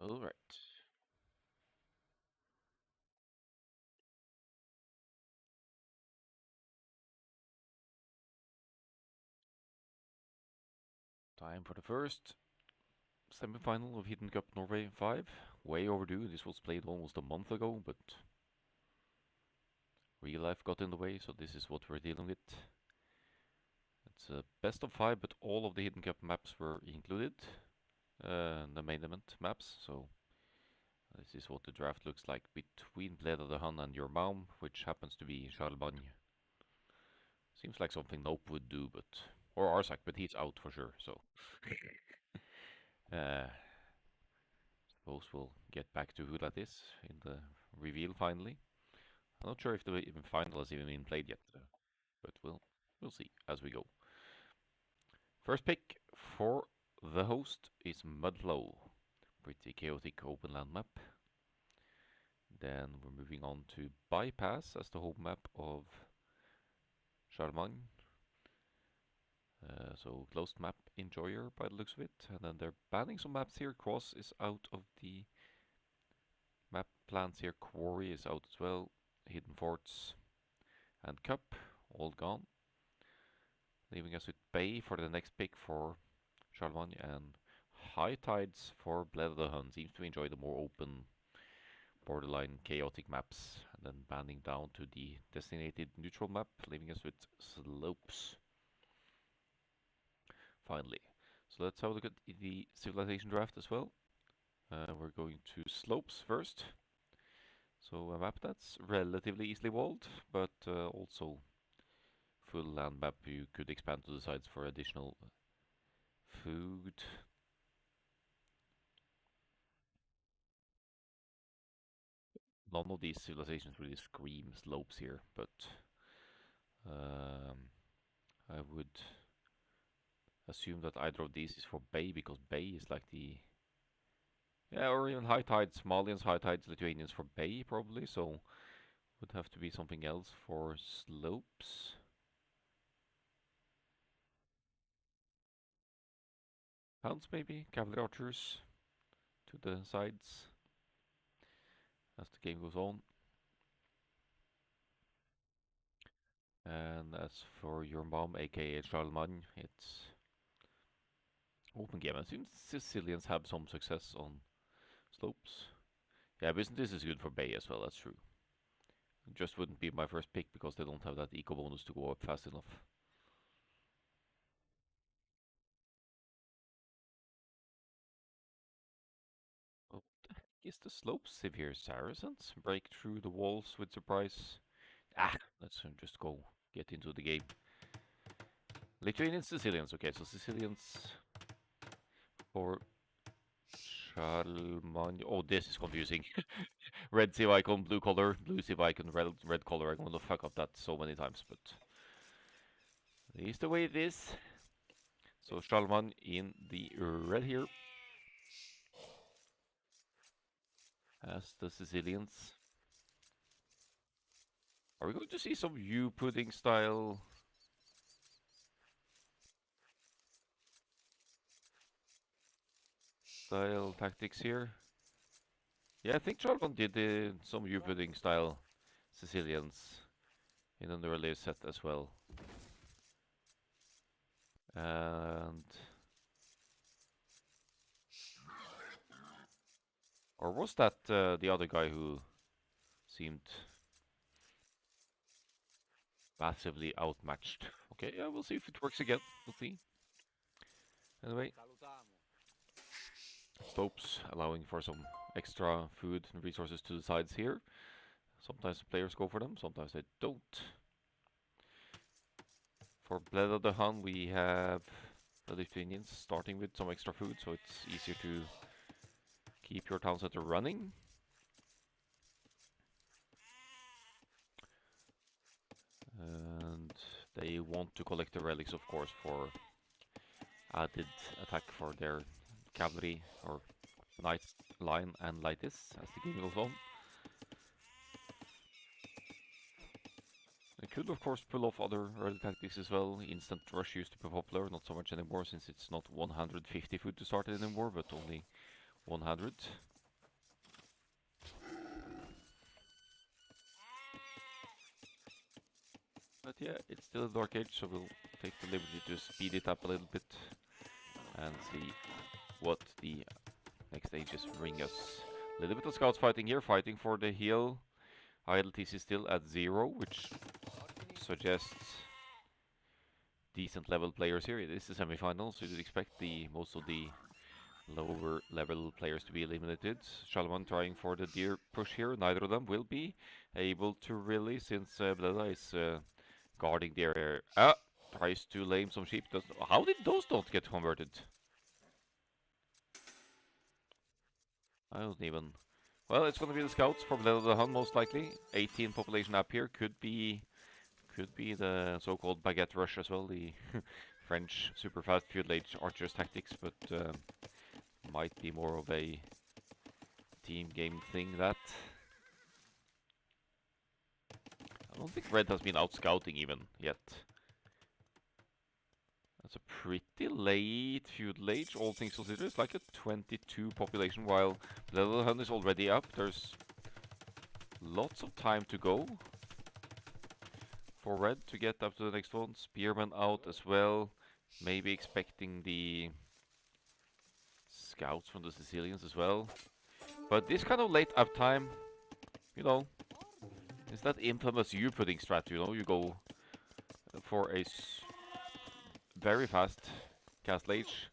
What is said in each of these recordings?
All right. Time for the first semi-final of Hidden Cup Norway 5. Way overdue. This was played almost a month ago, but real life got in the way, so this is what we're dealing with. It's a best of 5, but all of the Hidden Cup maps were included. The main event maps, so this is what the draft looks like between Blade of the Hun and your mom, which happens to be Charlemagne. Seems like something Nope would do, but or Arsak, but he's out for sure. So, suppose we'll get back to who that is in the reveal finally. I'm not sure if the final has even been played yet, but we'll see as we go. First pick for the host is Mudflow, pretty chaotic open land map. Then we're moving on to Bypass as the home map of Charlemagne. So closed map enjoyer by the looks of it. And then they're banning some maps here. Cross is out of the map plans here. Quarry is out as well. Hidden Forts and Cup all gone. Leaving us with Bay for the next pick for Charlemagne and High Tides for Bled of the Hun. Seems to enjoy the more open, borderline chaotic maps. And then banding down to the designated neutral map, leaving us with Slopes. Finally. So let's have a look at the civilization draft as well. We're going to Slopes first. So a map that's relatively easily walled, but also full land map you could expand to the sides for additional food. None of these civilizations really scream slopes here, but I would assume that either of these is for Bay, because Bay is like the... Yeah, or even high tides, Malians, high tides, Lithuanians for Bay probably, so would have to be something else for slopes. Hounds maybe, cavalry archers to the sides as the game goes on. And as for your mom, aka Charlemagne, it's open game. I think Sicilians have some success on slopes. Yeah, business is good for Bay as well, that's true. It just wouldn't be my first pick because they don't have that eco bonus to go up fast enough. What the heck is the slope sieve here? Saracens? Break through the walls with surprise. Let's just go get into the game. Lithuanians, Sicilians. Okay, so Sicilians for Charlemagne. Oh, this is confusing. Red sieve icon, blue color, blue sieve icon, red color. I'm gonna fuck up that so many times, but it is the way it is. So Charlemagne in the red here, as the Sicilians. Are we going to see some U pudding style tactics here? Yeah, I think Charlemagne did some U pudding style Sicilians in an earlier set as well. And or was that the other guy who seemed massively outmatched? Okay, yeah, we'll see if it works again. We'll see. Anyway, slopes allowing for some extra food and resources to the sides here. Sometimes players go for them, sometimes they don't. For Bled of the Hun, we have the Lithuanians starting with some extra food, so it's easier to keep your town center running. And they want to collect the relics, of course, for added attack for their cavalry or knight line and like this as the game goes on. They could, of course, pull off other early tactics as well. Instant rush used to be popular, not so much anymore since it's not 150 food to start it anymore, but only 100. But yeah, it's still a Dark Age, so we'll take the liberty to speed it up a little bit and see what the next stages bring us. A little bit of scouts fighting here, fighting for the heal. ILTC is still at 0, which suggests decent level players here. It is the semi-final, so you'd expect most of the lower level players to be eliminated. Shalman trying for the deer push here. Neither of them will be able to really, since Bleda is guarding the area. Tries to lame some sheep. How did those not get converted? I don't even... Well, it's going to be the scouts for Bleda the Hun, most likely. 18 population up here. Could be the so-called baguette rush as well, the French super fast feudal age archers tactics, but might be more of a team game thing that. I don't think Red has been out scouting even yet. That's a pretty late feudal age, all things considered. It's like a 22 population, while Level Hun is already up. There's lots of time to go for Red to get up to the next one. Spearman out as well. Maybe expecting the scouts from the Sicilians as well. But this kind of late uptime, you know, is that infamous U-pudding strat, you know? You go for a very fast castle age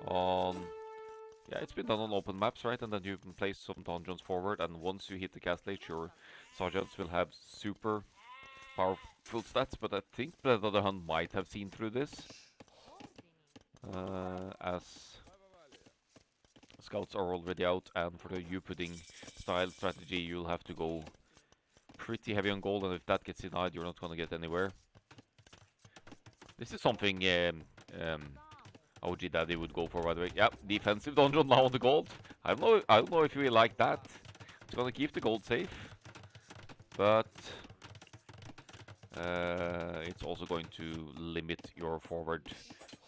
on... Yeah, it's been done on open maps, right? And then you can place some dungeons forward, and once you hit the castle age, your sergeants will have super powerful stats, but I think the other hand might have seen through this. As scouts are already out, and for the U-pudding style strategy, you'll have to go pretty heavy on gold, and if that gets denied, you're not going to get anywhere. This is something OG Daddy would go for, by the way. Yep, defensive dungeon now on the gold. I don't know if we like that. It's going to keep the gold safe, but it's also going to limit your forward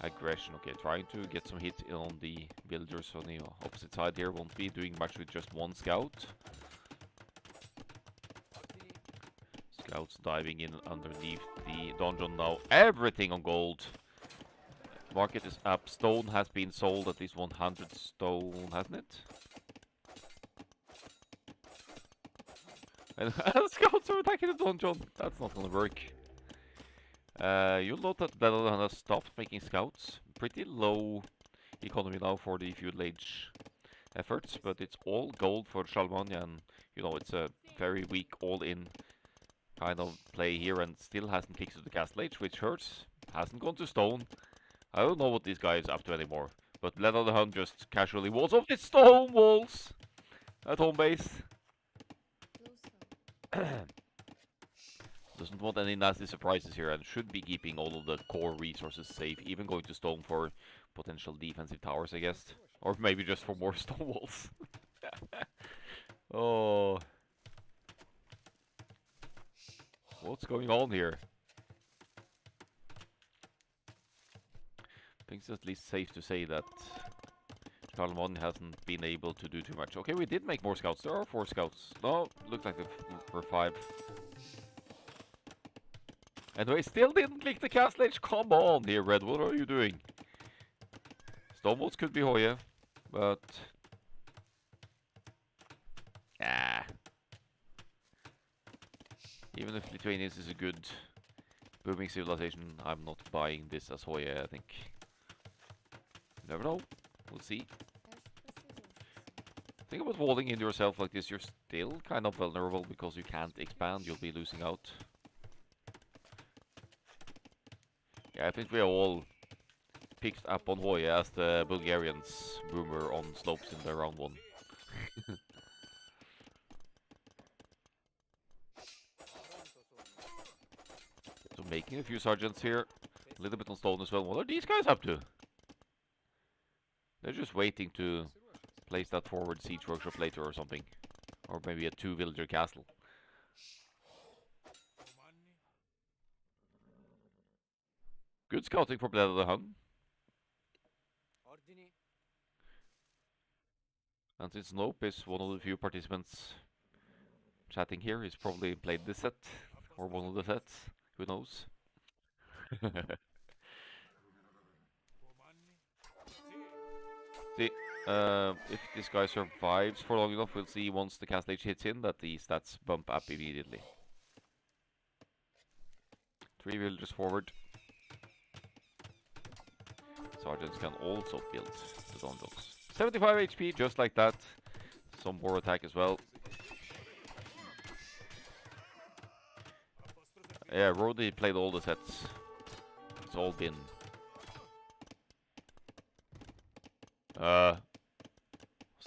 aggression. Okay, trying to get some hit on the villagers on the opposite side here. Won't be doing much with just one scout. Scouts diving in underneath the dungeon now. Everything on gold. Market is up. Stone has been sold. At least 100 stone, hasn't it? And scouts are attacking the dungeon. That's not gonna work. You'll note that Belladon has stopped making scouts. Pretty low economy now for the feudal age efforts, but it's all gold for Charlemagne, and you know it's a very weak all-in kind of play here, and still hasn't kicked to the castle age, which hurts. Hasn't gone to stone. I don't know what this guy is up to anymore, but Bleda the Hun just casually walls off the stone walls at home base. Doesn't want any nasty surprises here, and should be keeping all of the core resources safe, even going to stone for potential defensive towers, I guess. Or maybe just for more stone walls. Oh. What's going on here? I think it's at least safe to say that Charlemagne hasn't been able to do too much. Okay, we did make more scouts. There are 4 scouts. No, looks like there were 5. Anyway, still didn't click the castle age. Come on here, Red. What are you doing? Stonewalls could be Hoya, but... Ah. Even if Lithuanians is a good booming civilization, I'm not buying this as Hoya, I think. You never know. We'll see. Think about walling into yourself like this. You're still kind of vulnerable because you can't expand. You'll be losing out. Yeah, I think we all picked up on Hoya as the Bulgarians boomer on slopes in the round 1. So making a few sergeants here. A little bit on stone as well. What are these guys up to? They're just waiting to place that forward siege workshop later or something. Or maybe a 2-villager castle. Good scouting for Bleda the Hun. And since Nope is one of the few participants chatting here, he's probably played this set, or one of the sets. Who knows? See, if this guy survives for long enough, we'll see once the cast stage hits in that the stats bump up immediately. 3 villagers forward. Sergeants can also build the donjons. 75 HP, just like that. Some more attack as well. Yeah, Rody played all the sets. It's all been... Was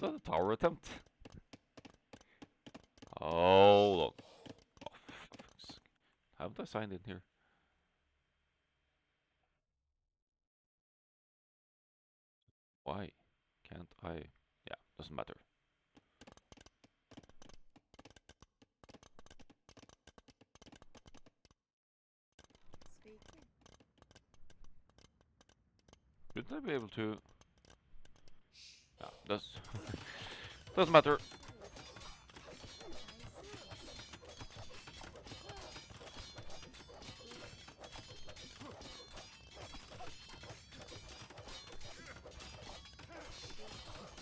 that a tower attempt? Oh, look. Oh, haven't I signed in here? Why can't I? Yeah, doesn't matter. Shouldn't I be able to? No, doesn't matter.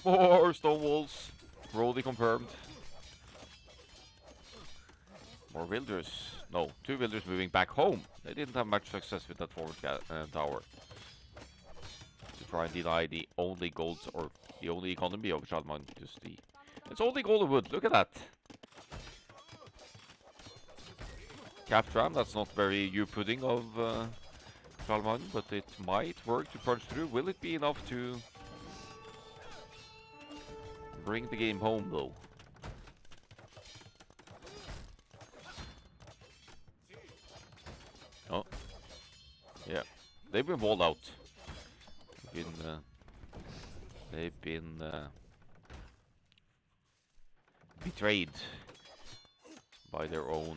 More stone walls. Rody confirmed. More villagers. No, 2 villagers moving back home. They didn't have much success with that forward tower. To try and deny the only gold or the only economy of Shalman. Just the... It's only golden wood. Look at that. Captram, that's not very you-pudding of Shalman, but it might work to punch through. Will it be enough to bring the game home, though? Oh. Yeah. They've been walled out. They've been betrayed by their own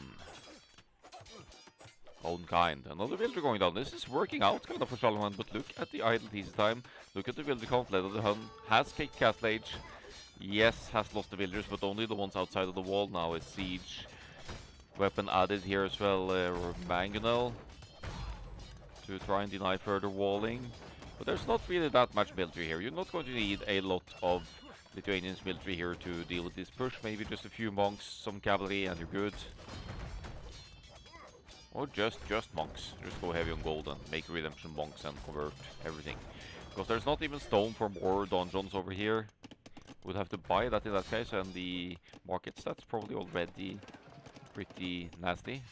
kind. Another villager going down. This is working out kind of for Shalman, but look at the idle teaser time. Look at the villager count. Leather the Hun has kicked Castle Age. Yes, has lost the villagers, but only the ones outside of the wall now is siege. Weapon added here as well, Mangonel, to try and deny further walling. But there's not really that much military here. You're not going to need a lot of Lithuanians military here to deal with this push. Maybe just a few monks, some cavalry, and you're good. Or just monks. Just go heavy on gold and make redemption monks and convert everything. Because there's not even stone for more donjons over here. Would have to buy that in that case, and the markets, that's probably already pretty nasty.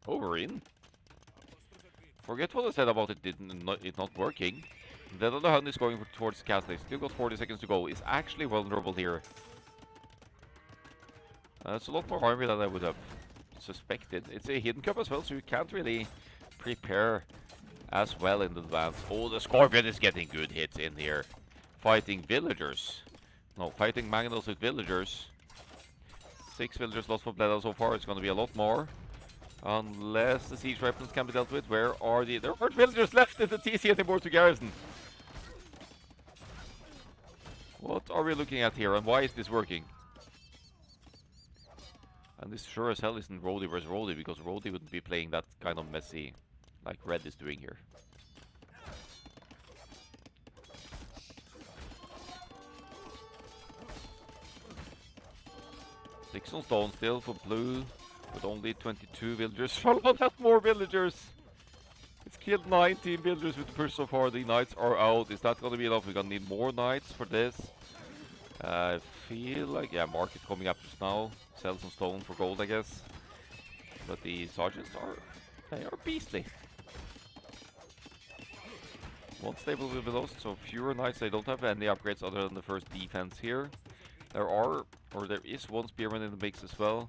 Oh, we're in. Forget what I said about it not working. The other Hun is going towards the castle. Still got 40 seconds to go. Is actually vulnerable here. It's a lot more army than I would have suspected. It's a hidden cup as well, so you can't really prepare as well in advance. Oh, the Scorpion is getting good hits in here. Fighting villagers. No, fighting Mangonels with villagers. 6 villagers lost for Bledo so far. It's going to be a lot more. Unless the siege weapons can be dealt with. Where are the... There aren't villagers left in the TC anymore to garrison. What are we looking at here, and why is this working? And this sure as hell isn't Rody versus Rody, because Rody wouldn't be playing that kind of messy like Red is doing here. Six on stone still for blue, with only 22 villagers. Charlotte has more villagers! It's killed 19 villagers with the push so far. The knights are out. Is that going to be enough? We're going to need more knights for this. I feel like, yeah, market coming up just now. Sell some stone for gold, I guess. But the sergeants they are beastly. One stable will be lost, so fewer knights. They don't have any upgrades other than the first defense here. There is one spearman in the mix as well.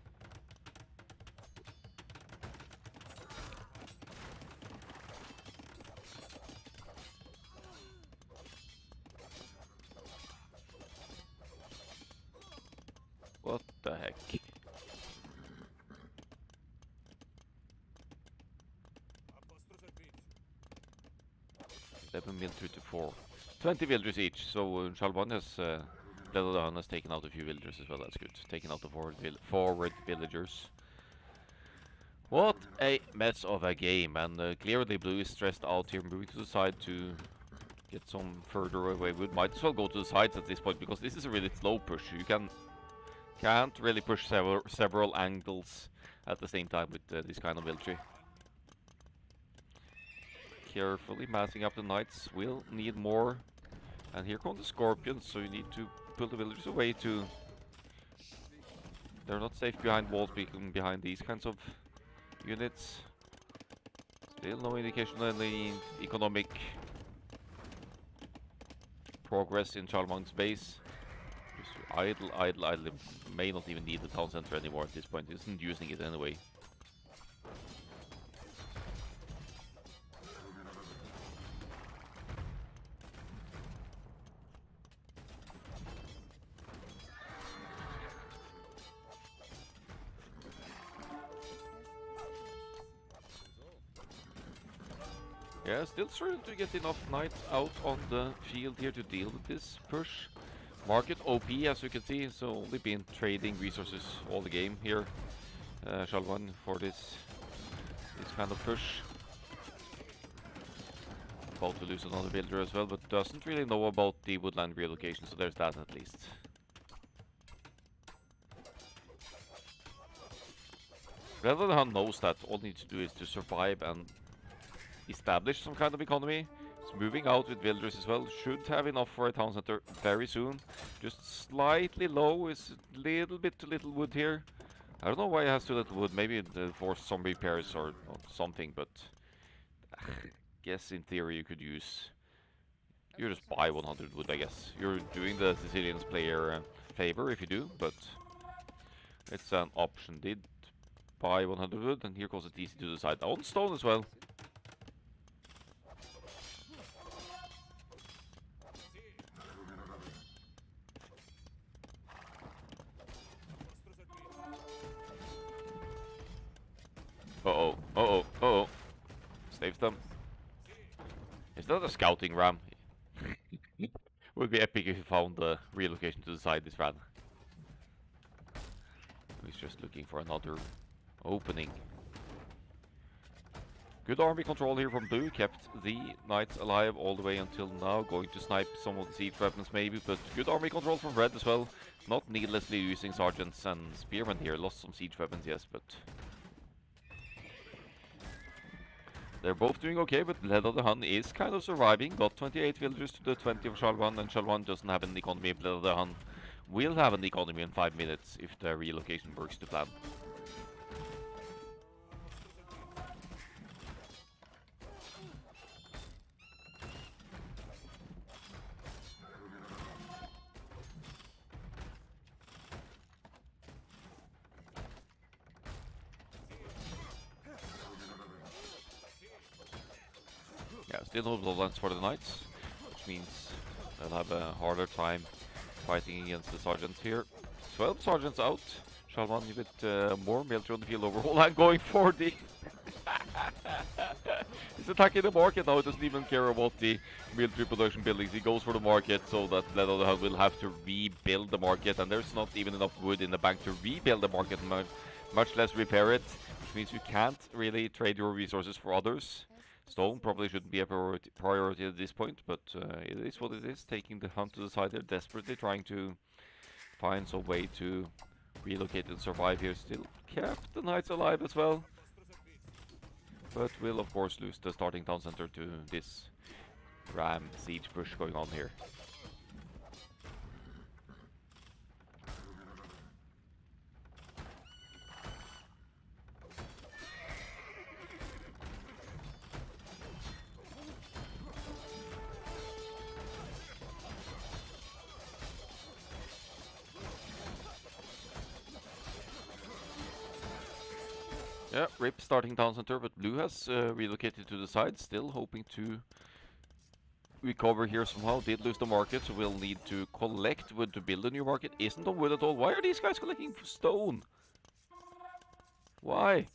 What the heck? 11 military to 4. 20 villagers each, so Shalban has, Ledodan has taken out a few villagers as well, that's good. Taken out the forward villagers. What a mess of a game, and clearly Blue is stressed out here, moving to the side to get some further away wood. Might as well go to the sides at this point, because this is a really slow push. You can't really push several angles at the same time with this kind of military. Carefully massing up the knights, will need more. And here come the scorpions, so you need to pull the villagers away to... They're not safe behind walls, behind these kinds of units. Still no indication of any economic progress in Charlemagne's base. Just idle. May not even need the town center anymore at this point. Isn't using it anyway. Yeah, still struggling to get enough knights out on the field here to deal with this push. Market OP, as you can see, so only been trading resources all the game here. Shalvan for this kind of push. About to lose another builder as well, but doesn't really know about the woodland relocation, so there's that at least. Ledodan knows that all he needs to do is to survive and establish some kind of economy. It's moving out with villagers as well. Should have enough for a town center very soon. Just slightly low. Is a little bit too little wood here. I don't know why it has too little wood. Maybe for some repairs or something, but I guess in theory you could use... You just buy 100 wood, I guess. You're doing the Sicilians player a favor if you do, but it's an option. Did buy 100 wood, and here goes it easy to the side. On stone as well. Uh-oh. Saves them. Is that a scouting ram? Would be epic if you found the relocation to the side this ran. He's just looking for another opening. Good army control here from Blue. Kept the knights alive all the way until now. Going to snipe some of the siege weapons maybe, but good army control from Red as well. Not needlessly using sergeants and spearmen here. Lost some siege weapons, yes, but... They're both doing okay, but Ledodan is kind of surviving. Got 28 villagers to the 20 of Shalvan, and Shalvan doesn't have an economy. Ledodan will have an economy in 5 minutes if the relocation works to plan. Yeah, still no bloodlines for the knights, which means they'll have a harder time fighting against the sergeants here. 12 sergeants out. Shalman with more military on the field overall and going for the... He's attacking the market now. He doesn't even care about the military production buildings. He goes for the market so that Ledodan will have to rebuild the market, and there's not even enough wood in the bank to rebuild the market, much less repair it, which means you can't really trade your resources for others. Stone probably shouldn't be a priority at this point, but it is what it is. Taking the hunt to the side there, desperately trying to find some way to relocate and survive here. Still kept the knights alive as well, but will of course lose the starting town center to this ram siege push going on here. Yeah, RIP starting town center, but Blue has relocated to the side, still hoping to recover here somehow. Did lose the market, so we'll need to collect wood to build a new market. Isn't on wood at all. Why are these guys collecting stone? Why?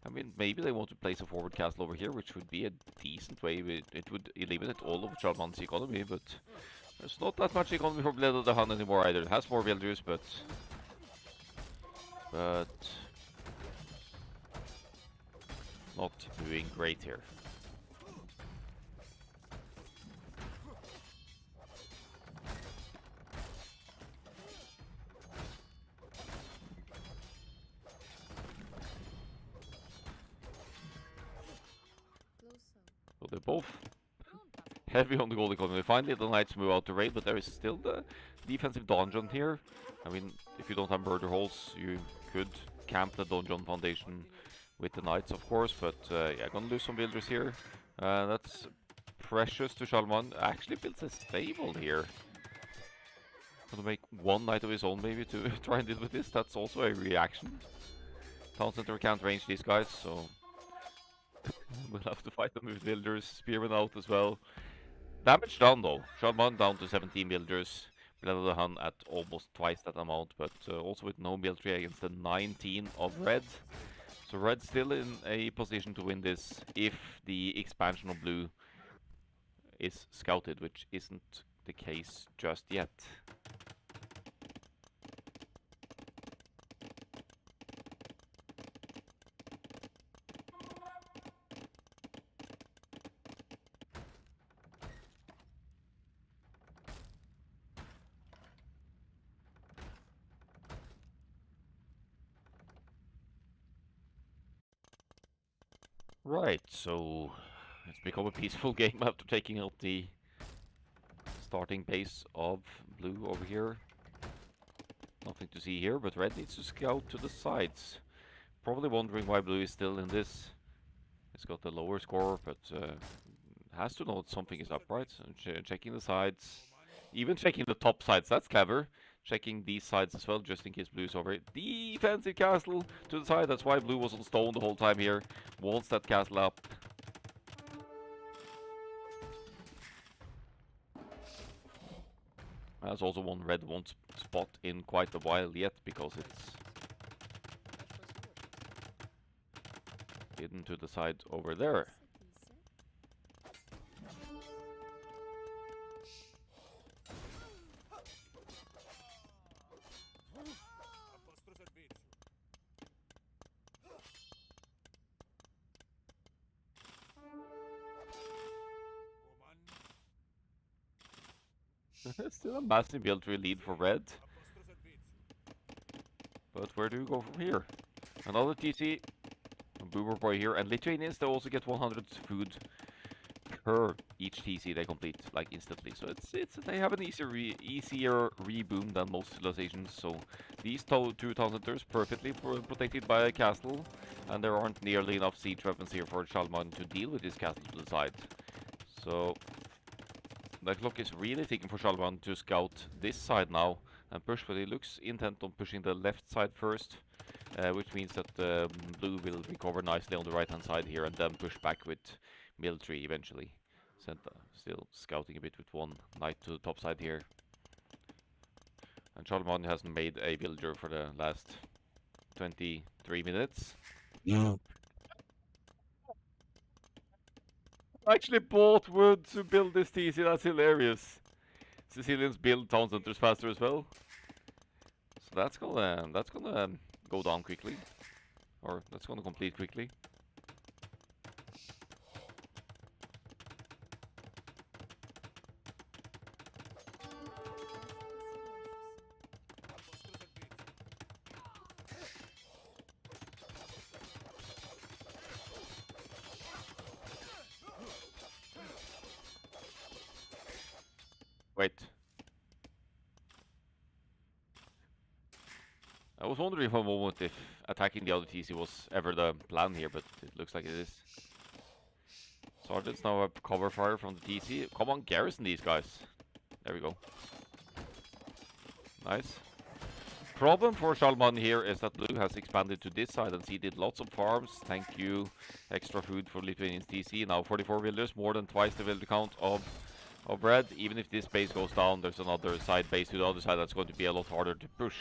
I mean, maybe they want to place a forward castle over here, which would be a decent way. It would eliminate all of Charlemagn's economy, but there's not that much economy for Bled of the Hun anymore either. It has more villagers, but not doing great here. So they're both heavy on the gold economy. Finally, the knights move out to raid, but there is still the defensive donjon here. I mean, if you don't have murder holes, you could camp the donjon foundation with the knights, of course, but yeah, gonna lose some villagers here. That's precious to Charlemagne. Actually builds a stable here. Gonna make one knight of his own, maybe, to try and deal with this. That's also a reaction. Town center can't range these guys, so we'll have to fight them with villagers. Spearmen out as well. Damage done though. Charlemagne down to 17 villagers. Bled of the Hun at almost twice that amount, but also with no military against the 19 of red. So red's still in a position to win this if the expansion of blue is scouted, which isn't the case just yet. Right, so it's become a peaceful game after taking out the starting base of blue over here. Nothing to see here, but red needs to scout to the sides. Probably wondering why blue is still in this. It's got the lower score, but has to know that something is up, right? Checking the sides. Even checking the top sides, that's clever. Checking these sides as well, just in case blue's over it. Defensive castle to the side, that's why blue was on stone the whole time here. Wants that castle up. There's also one red won't spot in quite a while yet, because it's hidden to the side over there. Still a massive military lead for red. But where do we go from here? Another TC. A Boomer Boy here. And Lithuanians, they also get 100 food per each TC they complete, like instantly. So it's they have an easier reboom than most civilizations. So these two town centers perfectly protected by a castle. And there aren't nearly enough siege weapons here for Charlemagne to deal with this castle to the side. So the clock is really ticking for Charlemagne to scout this side now and push, but he looks intent on pushing the left side first, which means that blue will recover nicely on the right hand side here and then push back with military eventually. Senta still scouting a bit with one knight to the top side here. And Charlemagne hasn't made a villager for the last 23 minutes. Yeah. I actually bought wood to build this TC, that's hilarious. Sicilians build town centers faster as well. So that's gonna go down quickly. Or that's gonna complete quickly. Wait. I was wondering for a moment if attacking the other TC was ever the plan here, but it looks like it is. Sergeants now have cover fire from the TC. Come on, garrison these guys. There we go. Nice. Problem for Charlemagne here is that blue has expanded to this side and seeded lots of farms. Thank you. Extra food for Lithuanians TC. Now 44 villagers, more than twice the villager count of red. Even if this base goes down, there's another side base to the other side that's going to be a lot harder to push.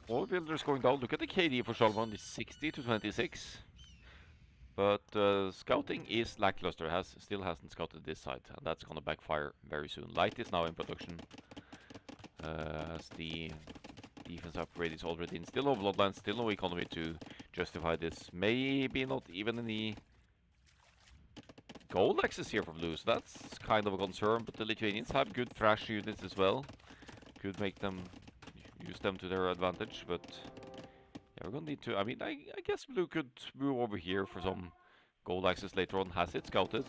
All builders going down. Look at the KD for Shalman. It's 60 to 26. But scouting is lackluster. Still hasn't scouted this side, and that's gonna backfire very soon. Light is now in production, as the defense upgrade is already in. Still no bloodlines, still no economy to justify this. Maybe not even any gold access here for blue, so that's kind of a concern. But the Lithuanians have good thrash units as well. Could make them use them to their advantage, but yeah, we're gonna need to. I mean, I guess blue could move over here for some gold access later on. Has it scouted?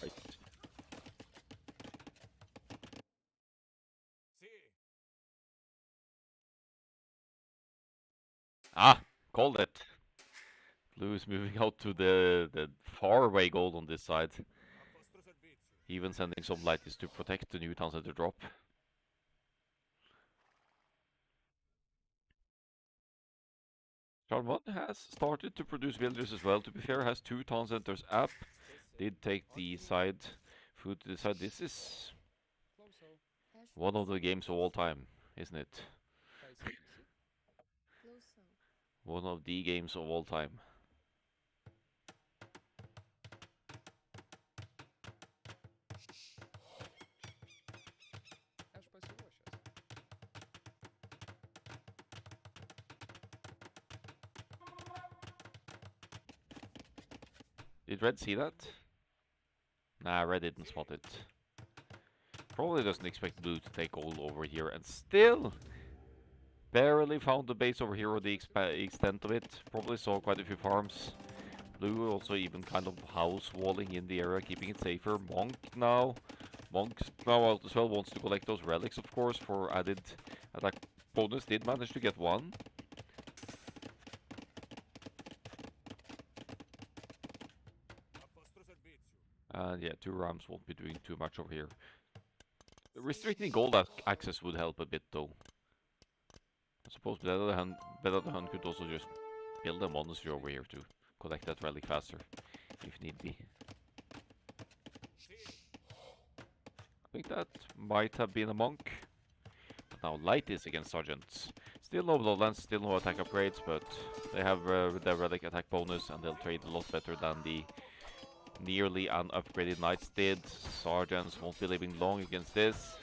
Right. Ah, called it. Blue is moving out to the far away gold on this side. Even sending some lighties to protect the new town center drop. Charlemagne has started to produce villagers as well. To be fair, has 2 town centers up. Did take the side food to the side. This is one of the games of all time, isn't it? One of the games of all time. Did Red see that? Nah, Red didn't spot it. Probably doesn't expect Blue to take gold over here, and still barely found the base over here or the extent of it. Probably saw quite a few farms. Blue also even kind of house walling in the area, keeping it safer. Monk's now out as well, wants to collect those relics, of course, for added attack bonus. Did manage to get one. And yeah, 2 rams won't be doing too much over here. Restricting gold access would help a bit, though. I suppose Better the Hun could also just build a monastery over here to collect that relic faster, if need be. I think that might have been a monk. But now Light is against Sergeants. Still no bloodlands, still no attack upgrades, but they have their relic attack bonus, and they'll trade a lot better than the nearly unupgraded Knights did. Sergeants won't be living long against this.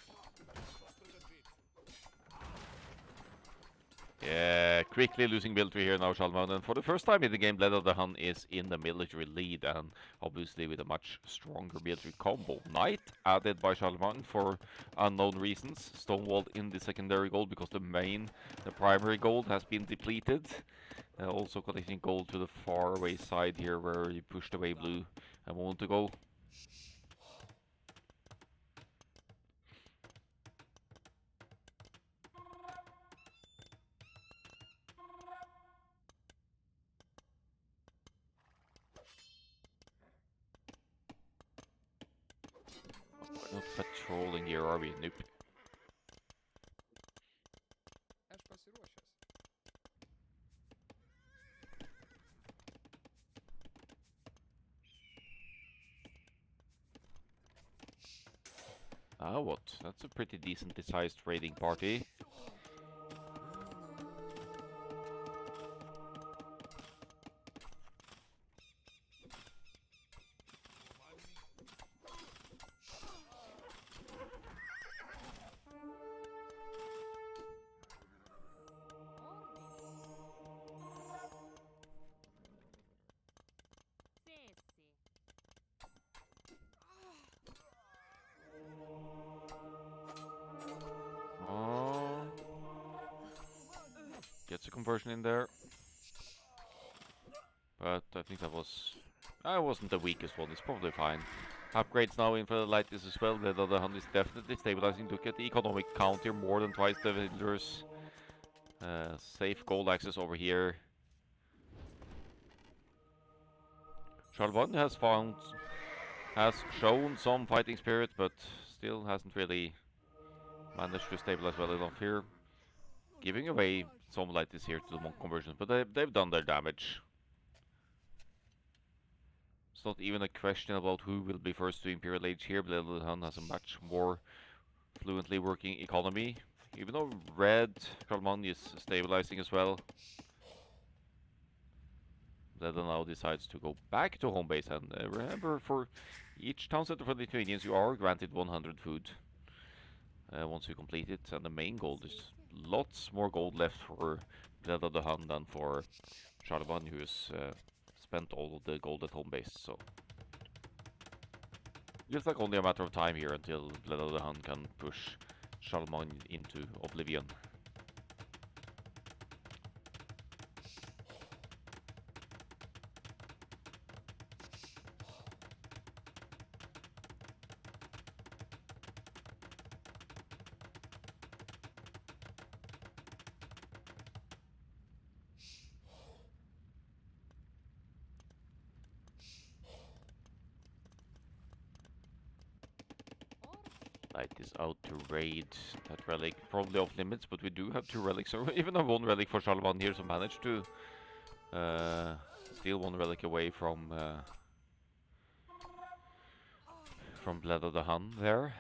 Yeah, quickly losing military here now, Shalman. And for the first time in the game, Bled of the Hun is in the military lead, and obviously with a much stronger military combo. Knight added by Shalman for unknown reasons. Stonewalled in the secondary gold because the primary gold has been depleted. Also collecting gold to the far away side here where he pushed away blue a moment ago. We're not patrolling here, are we? Nope. Ah, what? That's a pretty decently sized raiding party. Gets a conversion in there. But I think that wasn't the weakest one, it's probably fine. Upgrades now in for the Lighties as well. The other hand is definitely stabilizing. Look at the economic count here, more than twice the villagers. Safe gold access over here. Charlvan has found Has shown some fighting spirit, but still hasn't really managed to stabilize well enough here. Giving away some lighties here to the monk conversions, but they've done their damage. It's not even a question about who will be first to Imperial Age here. Bled Hun has a much more fluently working economy. Even though Red Charlemagne is stabilizing as well. Bled now decides to go back to home base. And remember, for each town center for the Lithuanians, you are granted 100 food once you complete it. And the main goal is lots more gold left for Bled of the Hun than for Charlemagne, who has spent all of the gold at home base. So feels like only a matter of time here until Bled of the Hun can push Charlemagne into oblivion. Light is out to raid that relic, probably off limits, but we do have 2 relics, or even have 1 relic for Charlemagne here, so managed to steal 1 relic away from Bled of the Hun there.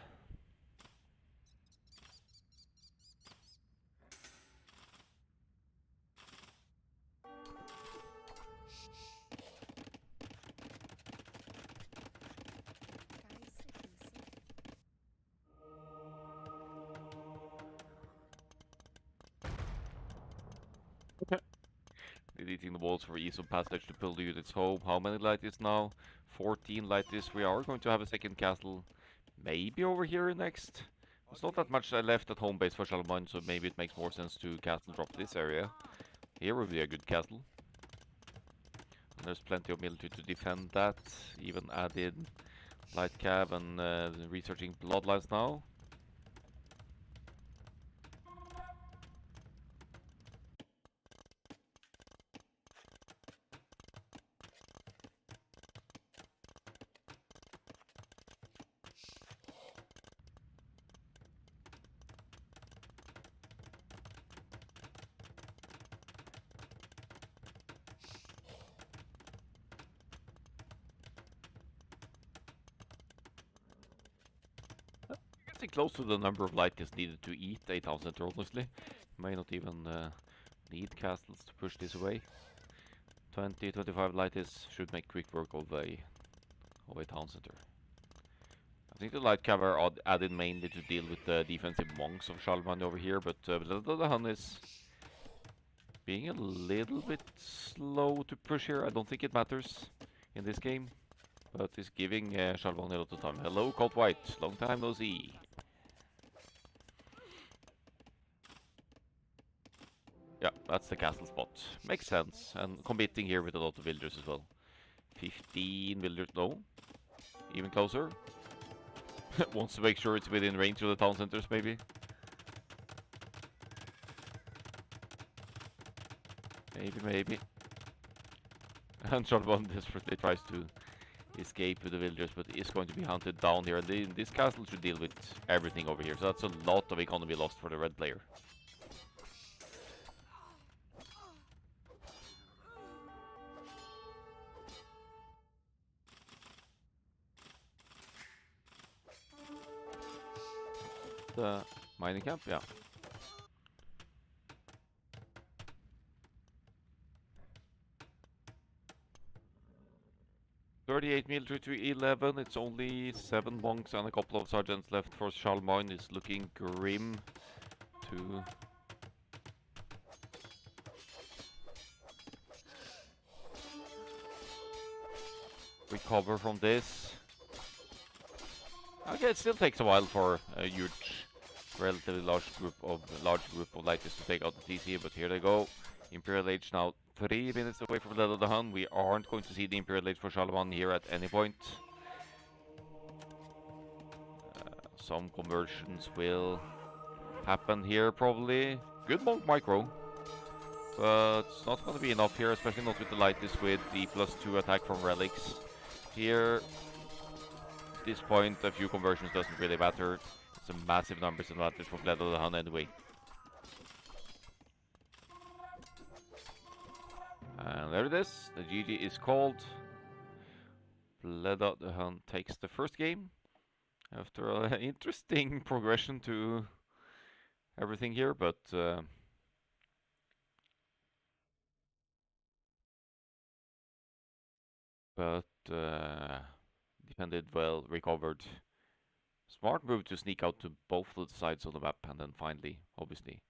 Deleting the walls for ease of passage to pull the units home. How many lighties now? 14 lighties. We are going to have a second castle. Maybe over here next. There's not that much left at home base for Charlemagne, so maybe it makes more sense to castle drop this area. Here would be a good castle. And there's plenty of military to defend that. Even added light cab and researching bloodlines now. Getting close to the number of lighties needed to eat 8,000, honestly. May not even need castles to push this away. 20, 25 lighties should make quick work of a town center. I think the light cav are added mainly to deal with the defensive monks of Charlemagne over here, but the Hun is being a little bit slow to push here. I don't think it matters in this game, but it's giving Charlemagne a lot of time. Hello, Cold White. Long time no see. Yeah, that's the castle spot. Makes sense. And committing here with a lot of villagers as well. 15 villagers, no. Even closer. Wants to make sure it's within range of the town centers, maybe. Maybe. And Charlemagne desperately tries to escape with the villagers, but is going to be hunted down here. And this castle should deal with everything over here. So that's a lot of economy lost for the red player. The mining camp, yeah. $38 military to 11. It's only 7 monks and a couple of sergeants left for Charlemagne. It's looking grim to recover from this. Okay, it still takes a while for a relatively large group of lighties to take out the CC, but here they go. Imperial Age now 3 minutes away from Bled of the Hun. We aren't going to see the Imperial Age for Charlemagne here at any point. Some conversions will happen here probably. Good monk micro, but it's not going to be enough here, especially not with the lighties with the +2 attack from relics. Here, this point, a few conversions doesn't really matter. It's a massive numbers advantage for Bled of the Hun anyway. And there it is. The GG is called. Bled of the Hun takes the first game after an interesting progression to everything here, but defended well, recovered. Smart move to sneak out to both of the sides of the map, and then finally, obviously,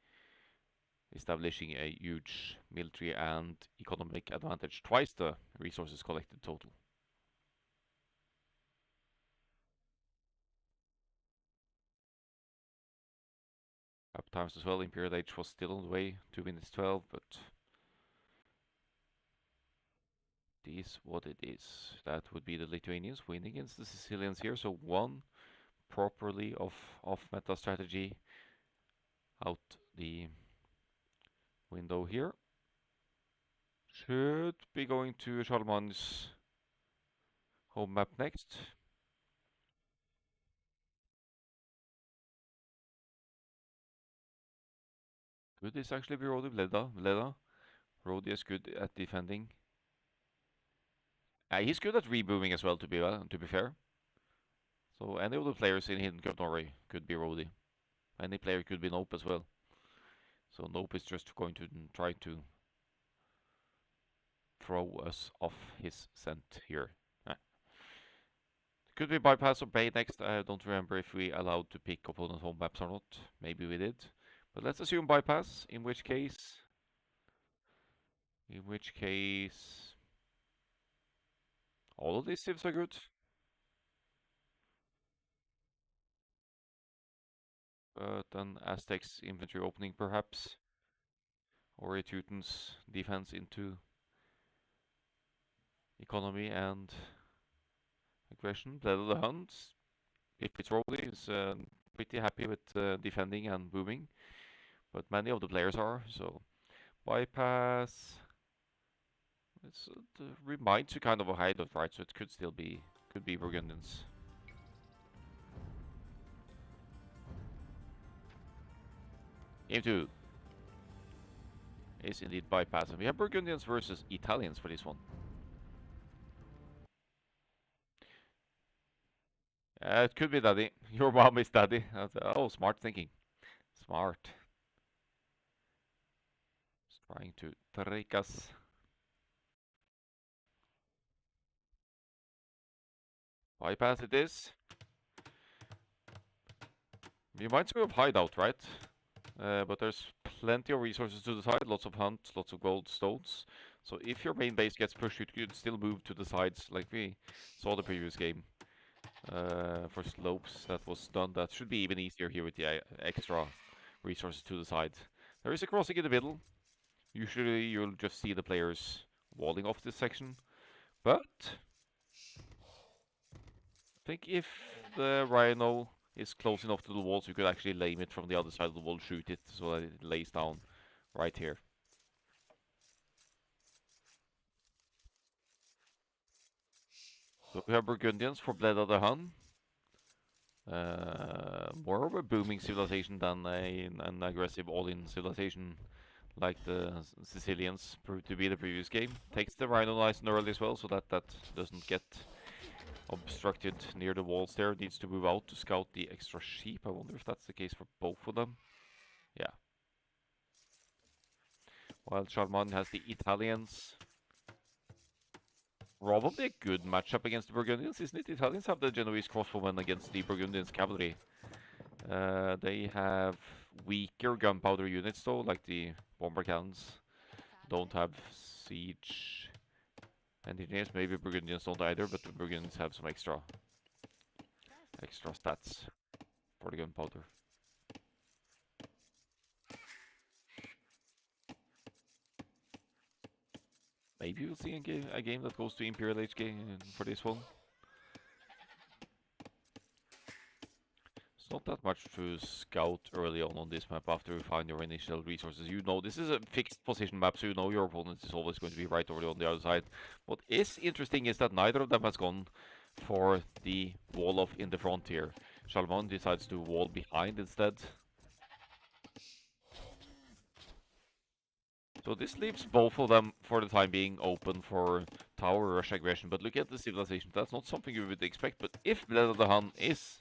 establishing a huge military and economic advantage. Twice the resources collected total. Up times as well. Imperial Age was still on the way, 2 minutes 12, but it is what it is. That would be the Lithuanians winning against the Sicilians here. So one properly off meta strategy out the window here. Should be going to Charlemagne's home map next. Could this actually be Rodi Bleda? Rodi is good at defending. He's good at rebooming as well, to be fair. So any of the players in Hidden Cup Norway could be Rodi. Any player could be Nope as well. So Nope is just going to try to throw us off his scent here. Could we bypass or bait next? I don't remember if we allowed to pick opponent home maps or not. Maybe we did. But let's assume bypass, in which case... all of these civs are good. But then Aztecs infantry opening perhaps. Or a Teuton's defense into economy and aggression. Bled of the Huns, if it's Rowley, is pretty happy with defending and booming. But many of the players are, so bypass. It reminds you kind of a hideout, right? So it could still be, Burgundians. Game 2 is indeed bypass. And we have Burgundians versus Italians for this one. It could be Daddy. Your mom is Daddy. Oh, smart thinking. Smart. Just trying to trick us. Bypass it is. Reminds me of hideout, right? But there's plenty of resources to the side, lots of hunt, lots of gold stones. So if your main base gets pushed, you could still move to the sides like we saw the previous game. For slopes that was done. That should be even easier here with the extra resources to the side. There is a crossing in the middle. Usually you'll just see the players walling off this section. But I think if the Rhino is close enough to the walls, you could actually lame it from the other side of the wall, shoot it so that it lays down right here. So we have Burgundians for Bled of the Hun. More of a booming civilization than an aggressive all-in civilization like the Sicilians proved to be the previous game. Takes the Rhino nice and early as well, so that doesn't get obstructed near the walls there. Needs to move out to scout the extra sheep. I wonder if that's the case for both of them. Yeah. While Charlemagne has the Italians. Probably a good matchup against the Burgundians, isn't it? Italians have the Genoese crossbowmen against the Burgundians cavalry. They have weaker gunpowder units though, like the bomber cannons. Don't have siege engineers. Maybe Burgundians don't either, but the Burgundians have some extra stats for the gunpowder. Maybe we'll see a game that goes to Imperial Age game for this one. It's not that much to scout early on this map after you find your initial resources. You know this is a fixed position map, so you know your opponent is always going to be right over on the other side. What is interesting is that neither of them has gone for the wall off in the front here. Charlemagne decides to wall behind instead. So this leaves both of them for the time being open for tower rush aggression. But look at the civilization. That's not something you would expect. But if Bled of the Hun is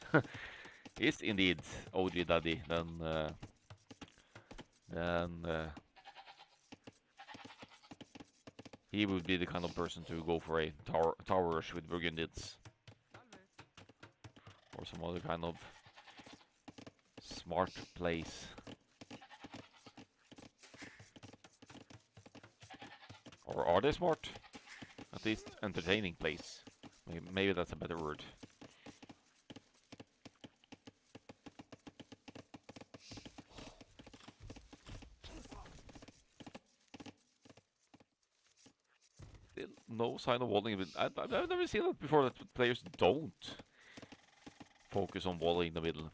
is indeed OG Daddy, then he would be the kind of person to go for a tower rush with Burgundians. Or some other kind of smart plays. Or are they smart? At least entertaining plays. Maybe that's a better word. Still no sign of walling. I've never seen that before, that players don't focus on walling in the middle.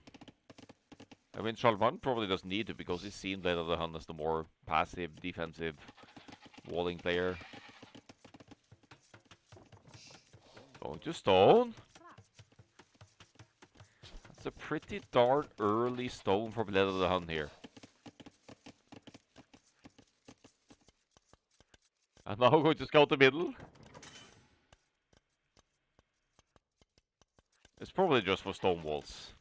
I mean, Charlemagne probably doesn't need to because he's seen Blade of the Hun as the more passive, defensive walling player. Going to stone. That's a pretty darn early stone for Blade of the Hun here. And now going to scout the middle. It's probably just for stone walls.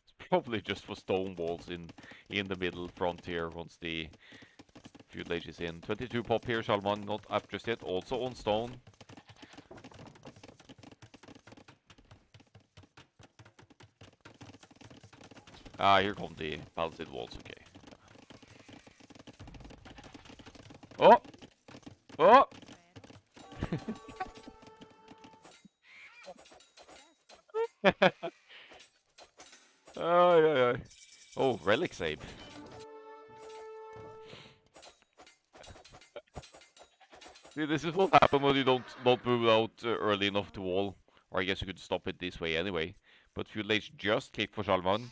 It's probably just for stone walls in the middle front here once the feudal age is in. 22 pop here, Charlemagne not up just yet, also on stone. Ah, here come the palisade walls, okay. Oh! Oh! Oh, relic save. See, this is what happens when you don't move out early enough to wall. Or I guess you could stop it this way anyway. But feudal age just kicked for Charlemagne.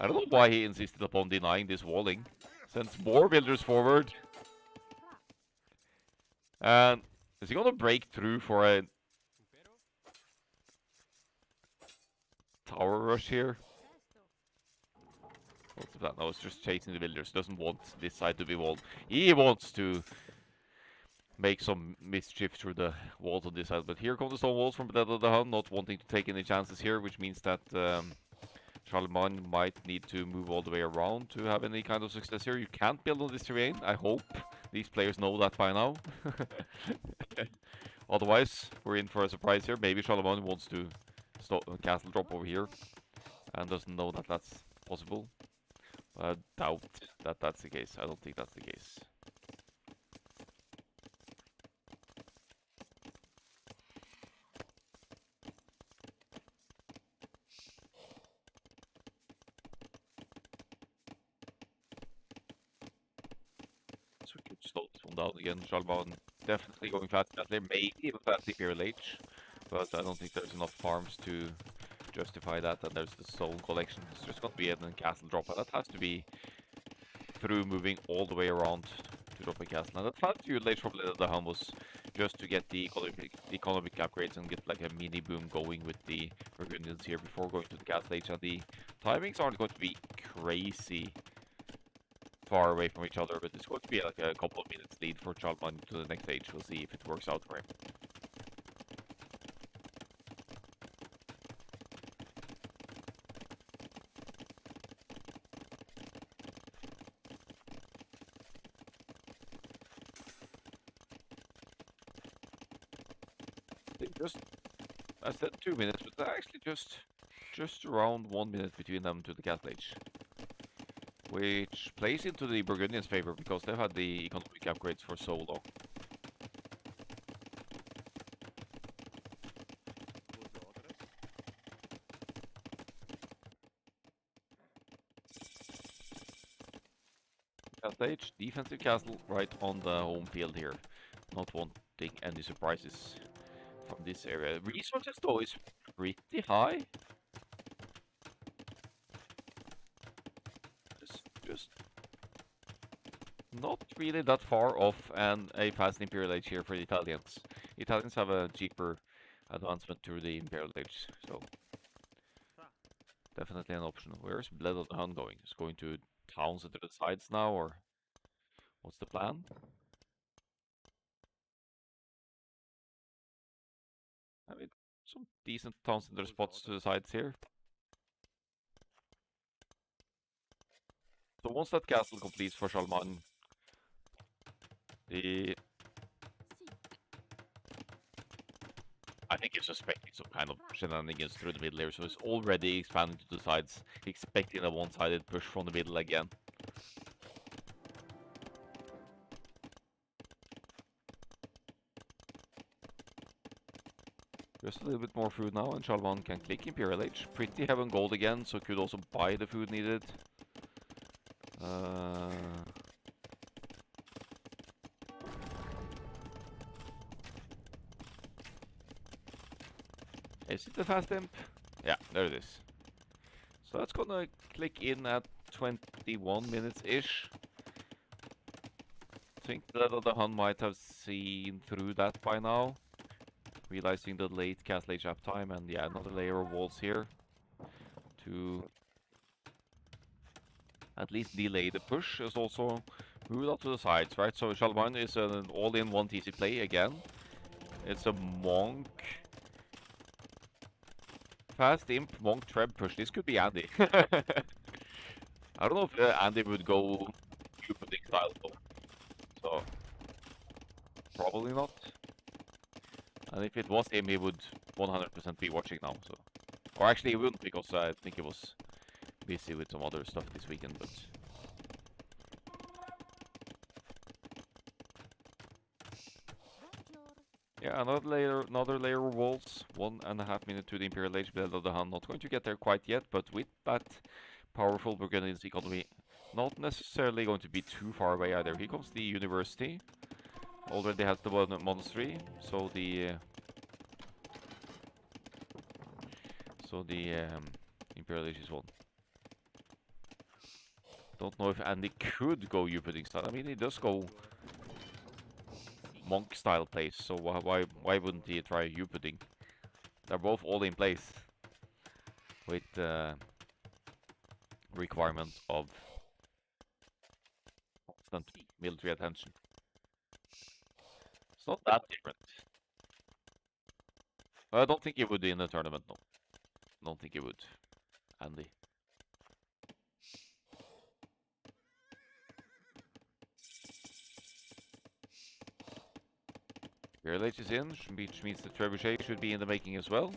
I don't know why he insisted upon denying this walling. Sends more builders forward. And is he gonna break through for a tower rush here? What's the plan? No, it's just chasing the builders. Doesn't want this side to be walled. He wants to make some mischief through the walls on this side. But here come the stone walls from Bled of the Hun, not wanting to take any chances here, which means that Charlemagne might need to move all the way around to have any kind of success here. You can't build on this terrain, I hope. These players know that by now. Otherwise, we're in for a surprise here. Maybe Charlemagne wants to castle drop over here and doesn't know that that's possible. I doubt that that's the case. I don't think that's the case. So we could slow this one down again. Charlemagne definitely going fast. There may even fast Imperial Age, but I don't think there's enough farms to justify that. And there's the stone collection. It's just going to be a castle drop, and that has to be through moving all the way around to drop a castle. Now that fast feudal age from the Hun was just to get the economic upgrades and get like a mini boom going with the Burgundians here before going to the castle age. And the timings aren't going to be crazy far away from each other, but it's going to be like a couple of minutes lead for Charlemagne to the next stage. We'll see if it works out for him. I think I said 2 minutes, but they're actually just around 1 minute between them to the castle age. Which plays into the Burgundians' favor because they've had the economic upgrades for so long. Castle age, defensive castle right on the home field here. Not wanting any surprises from this area. Resources though is pretty high. Just not really that far off, and a fast Imperial Age here for the Italians. The Italians have a cheaper advancement through the Imperial Age. So definitely an option. Where's Blood of the Hun going? Is going to towns to the sides now, or what's the plan? I mean, some decent towns in their spots to the sides here. So once that castle completes for Shalman, the I think he's suspecting some kind of shenanigans through the middle here, so he's already expanding to the sides, expecting a one-sided push from the middle again. Just a little bit more food now, and Shalman can click Imperial Age. Pretty heavy on gold again, so could also buy the food needed. Is it the fast imp? Yeah, there it is. So that's gonna click in at 21 minutes-ish. I think that the Hun might have seen through that by now, realizing the late Castle Age uptime, and yeah, another layer of walls here to at least delay the push. Is also moved up to the sides, right? So Shalman is an all-in-one TC play again. It's a monk, fast imp, monk, treb push. This could be Andy. I don't know if Andy would go Cupiding style though. So probably not. And if it was him, he would 100% be watching now. So, or actually, he wouldn't, because I think he was busy with some other stuff this weekend. But yeah, another layer of walls. 1.5 minutes to the Imperial Age. Blood of the Hun not going to get there quite yet, but with that powerful Burgundian economy, not necessarily going to be too far away either. Here comes the university. Already has the monastery, so the Imperial Age is won. Don't know if Andy could go Upudding style. I mean, he does go monk style place, so why wouldn't he try Upudding? They're both all in place with requirement of constant military attention. It's not that different. I don't think he would in the tournament, no. Don't think he would, Andy. Imperial Age is in, which means the Trebuchet should be in the making as well.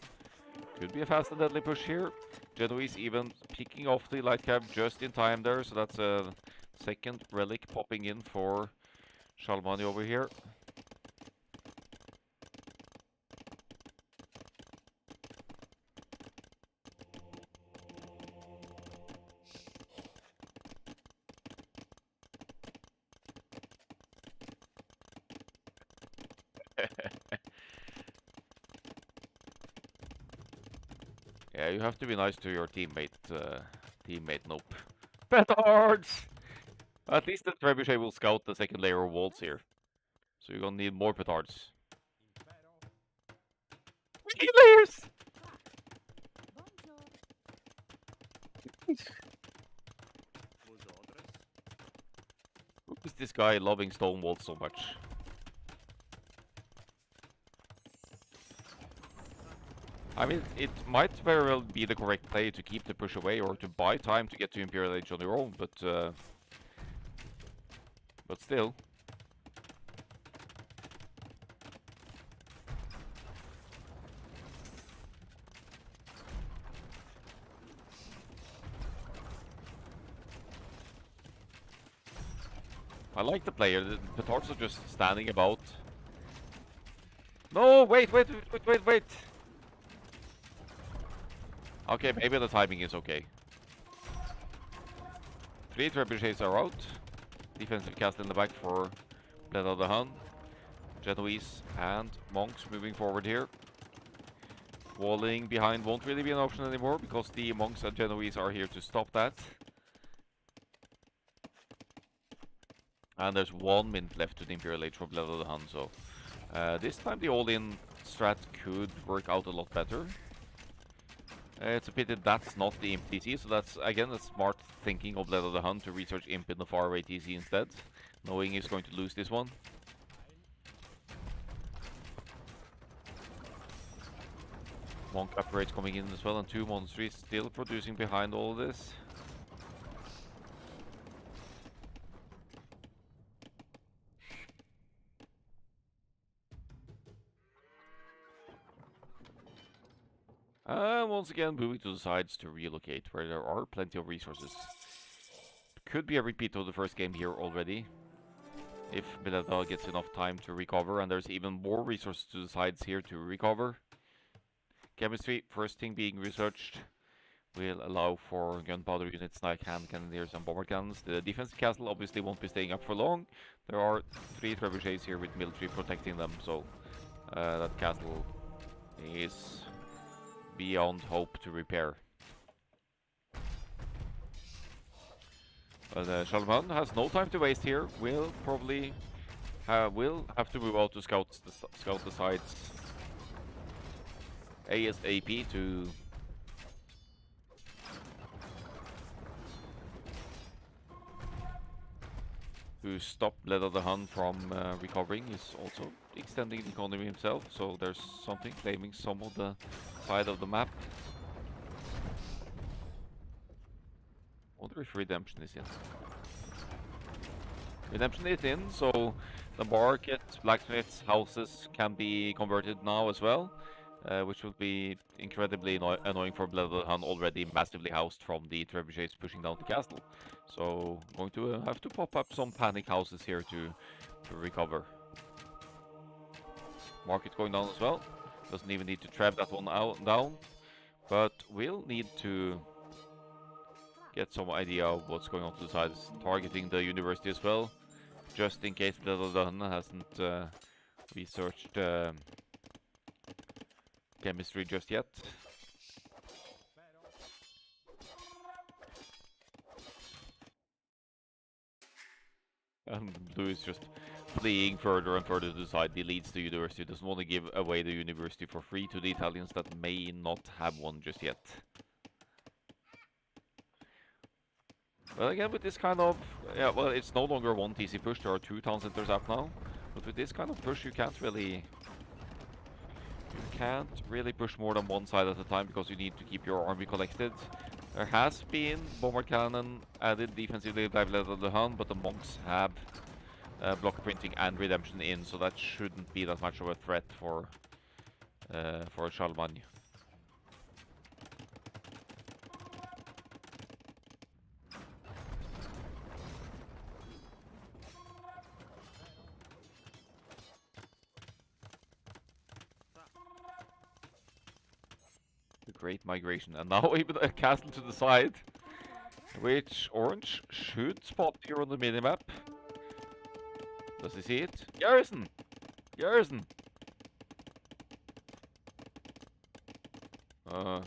Could be a fast and deadly push here. Genoese even picking off the light cab just in time there, so that's a second relic popping in for Shalmani over here. Yeah, you have to be nice to your teammate, Nope. Petards! At least the Trebuchet will scout the second layer of walls here. So you're gonna need more petards. 3 layers! Who is this guy loving stone walls so much? I mean, it might very well be the correct play to keep the push away or to buy time to get to Imperial Age on your own, but still. I like the player. The petards are just standing about. No, wait. Okay, maybe the timing is okay. 3 trebuchets are out. Defensive cast in the back for Blood of the Hun. Genoese and monks moving forward here. Walling behind won't really be an option anymore, because the monks and Genoese are here to stop that. And there's 1 minute left to the Imperial Age for Blood of the Hun, so This time the all-in strat could work out a lot better. It's a pity that's not the Imp TC, so that's again a smart thinking of Bled of the Hun to research Imp in the faraway TC instead, knowing he's going to lose this one. Monk upgrades coming in as well, and 2 Monasteries still producing behind all of this. Once again, moving to the sides to relocate, where there are plenty of resources. Could be a repeat of the first game here already, if Beleda gets enough time to recover, and there's even more resources to the sides here to recover. Chemistry, first thing being researched, will allow for gunpowder units like hand cannoneers and bomber cannons. The defensive castle obviously won't be staying up for long. There are 3 trebuchets here with military protecting them, so that castle is beyond hope to repair. But Charlemagne has no time to waste here. Will probably will have to move out to scout the sides ASAP to stop Bled of the Hun from recovering. He's also extending the economy himself, so there's something claiming some of the side of the map. Wonder if Redemption is in. Redemption is in, so the market, blacksmiths, houses can be converted now as well, which will be incredibly annoying for Bled of the Hun, already massively housed from the trebuchets pushing down the castle. So going to have to pop up some panic houses here to recover. Market going down as well. Doesn't even need to trap that one down, but we'll need to get some idea of what's going on to the sides, targeting the university as well, just in case Bled of the Hun hasn't researched chemistry just yet. And Blue is just fleeing further and further to the side. He leads the university, doesn't want to give away the university for free to the Italians that may not have one just yet. Well, again, with this kind of... yeah, well, it's no longer one TC push, there are 2 town centers up now. But with this kind of push, you can't really push more than one side at a time, because you need to keep your army collected. There has been bomber cannon added defensively by Bled of the Hun, but the monks have block printing and redemption in, so that shouldn't be that much of a threat for Charlemagne. The Great Migration, and now even a castle to the side, which Orange should spot here on the minimap. Does he see it? Garrison! Garrison! I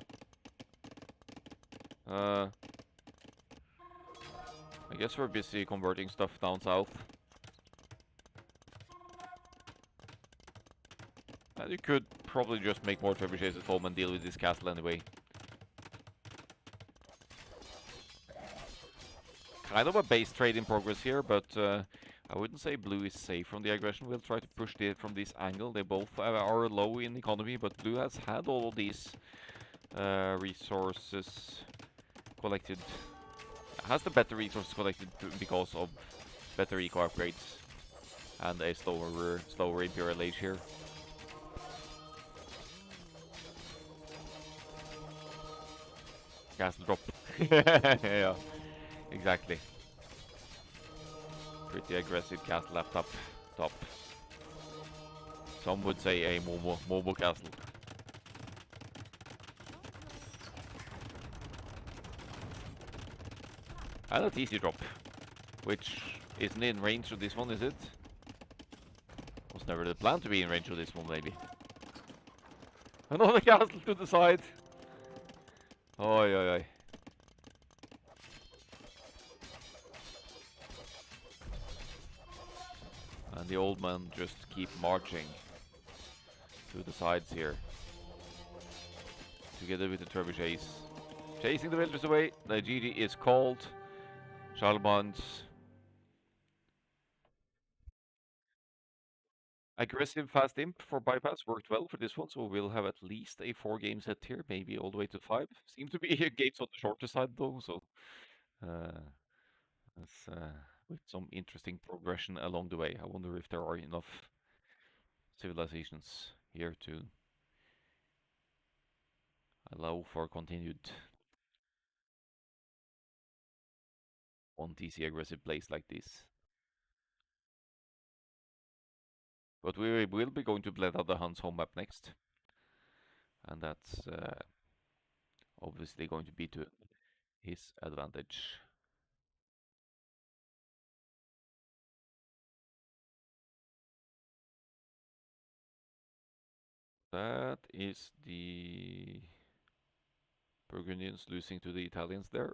guess we're busy converting stuff down south. And you could probably just make more trebuchets at home and deal with this castle anyway. Kind of a base trade in progress here, but I wouldn't say Blue is safe from the aggression. We'll try to push it from this angle. They both are low in economy, but Blue has had all of these resources collected. Has the better resources collected because of better eco upgrades and a slower Imperial Age here. Castle drop. Yeah, exactly. Pretty aggressive castle up top. Some would say a Momo castle. And a TC drop, which isn't in range of this one, is it? Was never the plan to be in range of this one, maybe. Another castle to the side. Oi, oi, oi. And the old men just keep marching. to the sides here. Together with the trebuchets. Chasing the villagers away. The GG is called. Charlemagne's aggressive fast imp for bypass worked well for this one, so we'll have at least a 4-game set here, maybe all the way to 5. Seem to be games on the shorter side though, so uh, with some interesting progression along the way. I wonder if there are enough civilizations here to allow for continued 1TC aggressive plays like this. But we will be going to blend out the Hun's home map next. And that's obviously going to be to his advantage. That is the Burgundians losing to the Italians there.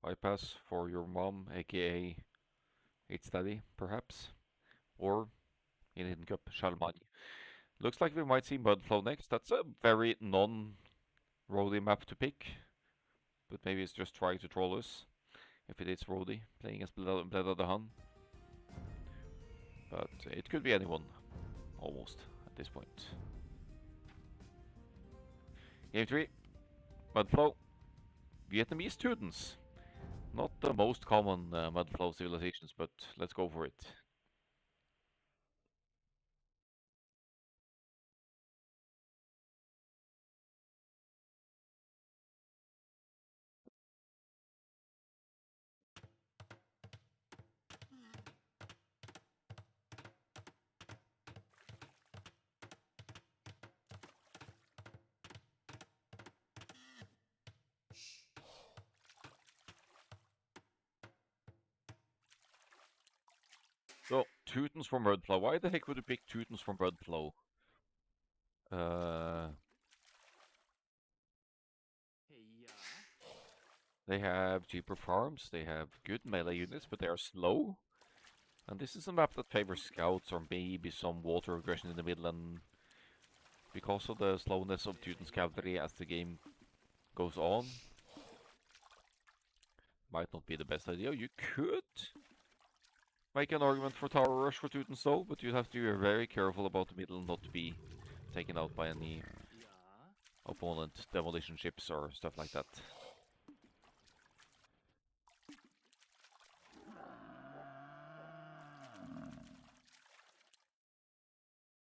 Bypass for your mom, aka It's Daddy, perhaps. Or in Hidden Cup, Charlemagne. Looks like we might see Mudflow next. That's a very non-roadie map to pick. But maybe it's just trying to troll us. If it is roadie, playing as Bled of the Hun. But it could be anyone, almost, at this point. Game 3, Mudflow. Vietnamese students. Not the most common Mudflow civilizations, but let's go for it. So, Teutons from Mudflow. Why the heck would you pick Teutons from Mudflow? They have cheaper farms, they have good melee units, but they are slow. And this is a map that favors scouts or maybe some water aggression in the middle, and because of the slowness of Teuton's cavalry as the game goes on, might not be the best idea. You could make an argument for tower rush for Teutons though, but you'd have to be very careful about the middle not to be taken out by any opponent demolition ships or stuff like that.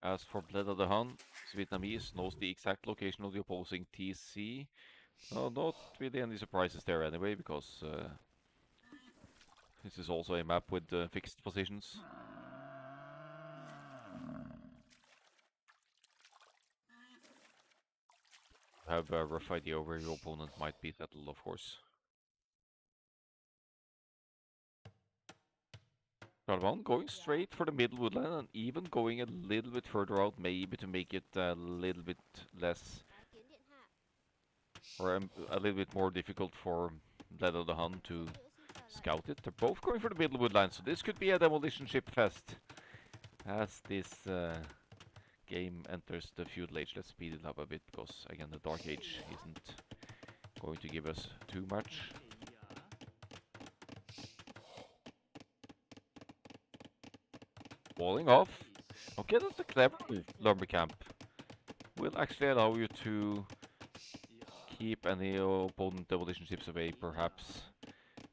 As for Bled of the Hun, Vietnamese knows the exact location of the opposing TC. No, not really any surprises there anyway, because this is also a map with fixed positions. Have a rough idea where your opponent might be settled, of course. Galvan going straight for the middle woodland and even going a little bit further out, maybe to make it a little bit less, or a little bit more difficult for Bled of the Hun to scout it. They're both going for the middle woodland, so this could be a demolition ship fest as this game enters the feudal age. Let's speed it up a bit, because again the dark age isn't going to give us too much. Falling off. Okay, that's a clever lumber camp. Will actually allow you to keep any opponent demolition ships away, perhaps.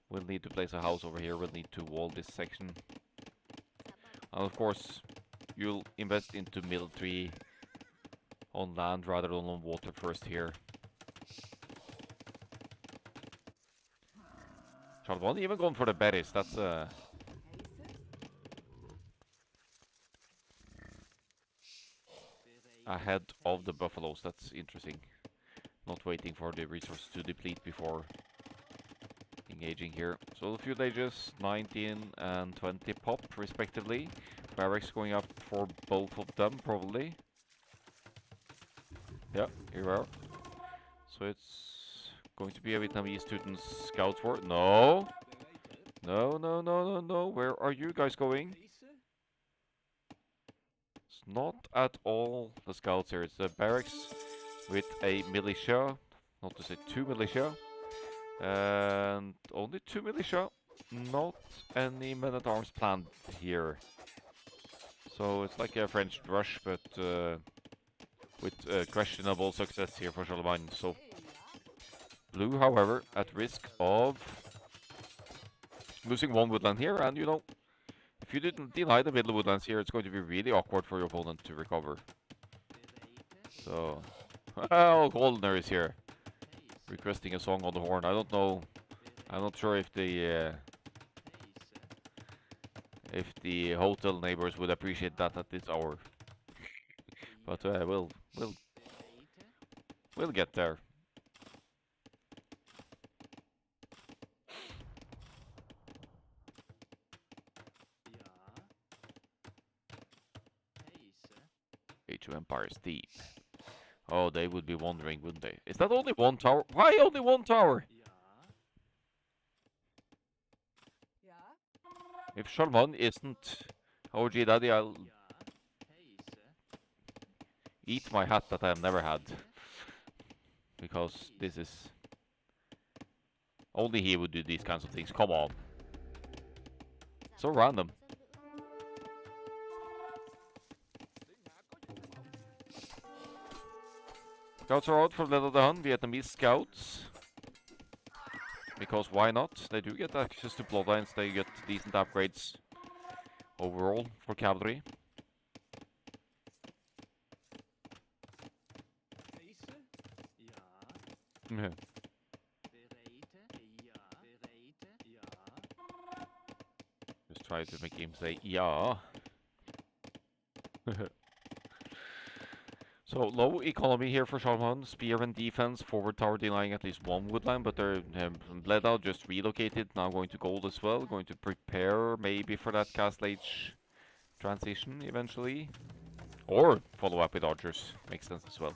We'll need to place a house over here, we'll need to wall this section. And of course, you'll invest into military on land rather than on water first here. Charles even going for the berries, that's ahead of the buffaloes, that's interesting. Not waiting for the resources to deplete before engaging here. So the feudal ages, 19 and 20 pop respectively. Barracks going up for both of them, probably. Yeah, here we are. So it's going to be a Vietnamese student scout war. No! No, no, no, no, no. Where are you guys going? It's not at all the scouts here. It's the barracks with a militia. Not to say two militia. And only two militia. Not any men-at-arms planned here. So it's like a French rush, but with questionable success here for Charlemagne. So Blue, however, at risk of losing one woodland here, and you know, if you didn't deny the middle woodlands here, it's going to be really awkward for your opponent to recover. So, well, Goldener is here, requesting a song on the horn. I don't know. I'm not sure if the hotel neighbors would appreciate that at this hour. But we'll get there. Age of Empires team. Oh, they would be wondering, wouldn't they? Is that only one tower? Why only one tower? If Charlemagne isn't OG Daddy, I'll eat my hat that I have never had. Because this is... Only he would do these kinds of things. Come on. So random. Scouts are out from Lead of the Hun, Vietnamese scouts. Because why not? They do get access to bloodlines, they get decent upgrades overall for cavalry. Yeah. Just try to make him say, yeah. So, low economy here for Charlemagne. Spearman defense, forward tower denying at least one woodland, but they're bled out, just relocated, now going to gold as well. Going to prepare maybe for that Castle Age transition eventually. Or follow up with archers, makes sense as well.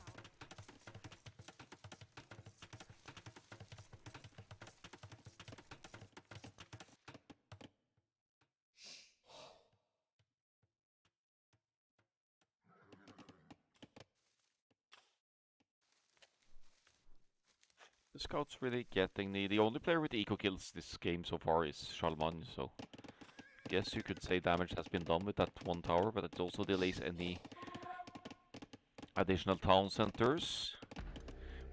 The scouts really getting the only player with eco kills this game so far is Charlemagne, so guess you could say damage has been done with that one tower, but it also delays any additional town centers.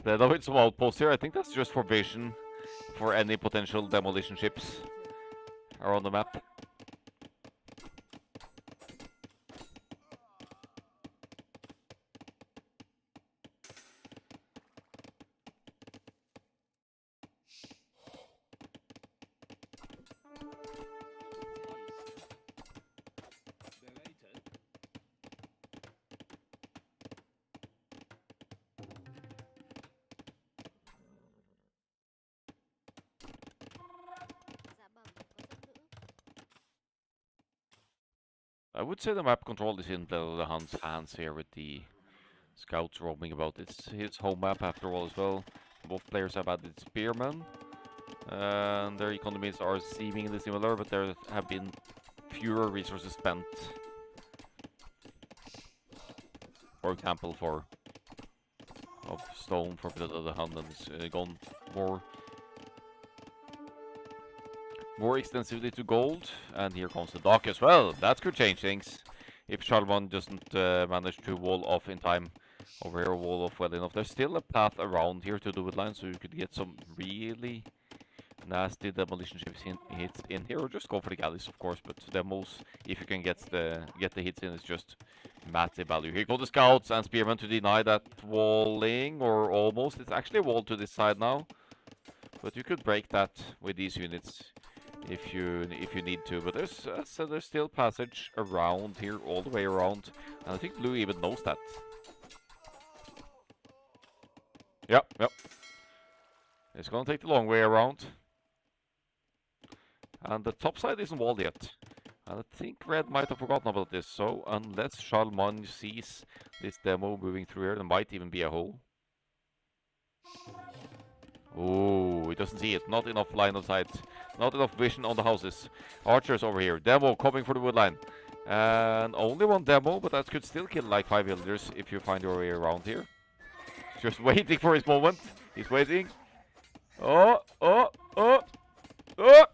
Bled out with some outposts here. I think that's just for vision for any potential demolition ships are on the map. I would say the map control is in the Hun's hands here with the scouts roaming about. It's his home map after all as well. Both players have added spearmen. And their economies are seemingly similar, but there have been fewer resources spent. For example, of stone for the Hun, and it's gone more extensively to gold. And here comes the dock as well. That could change things if Charlemagne doesn't manage to wall off in time. Over here, wall off well enough. There's still a path around here to the woodline, so you could get some really nasty demolition ships hits in here, or just go for the galleys, of course. But the most, if you can get the hits in, is just massive value. Here go the scouts and spearmen to deny that walling, or almost. It's actually a wall to this side now, but you could break that with these units if you need to. But there's still passage around here, all the way around, and I think Blue even knows that. Yep. It's gonna take the long way around. And the top side isn't walled yet. And I think Red might have forgotten about this, so unless Charlemagne sees this demo moving through here, there might even be a hole. Oh, he doesn't see it. Not enough line of sight. Not enough vision on the houses. Archers over here. Demo coming for the wood line. And only one demo, but that could still kill like 5 villagers if you find your way around here. Just waiting for his moment. He's waiting. Oh, oh, oh, oh!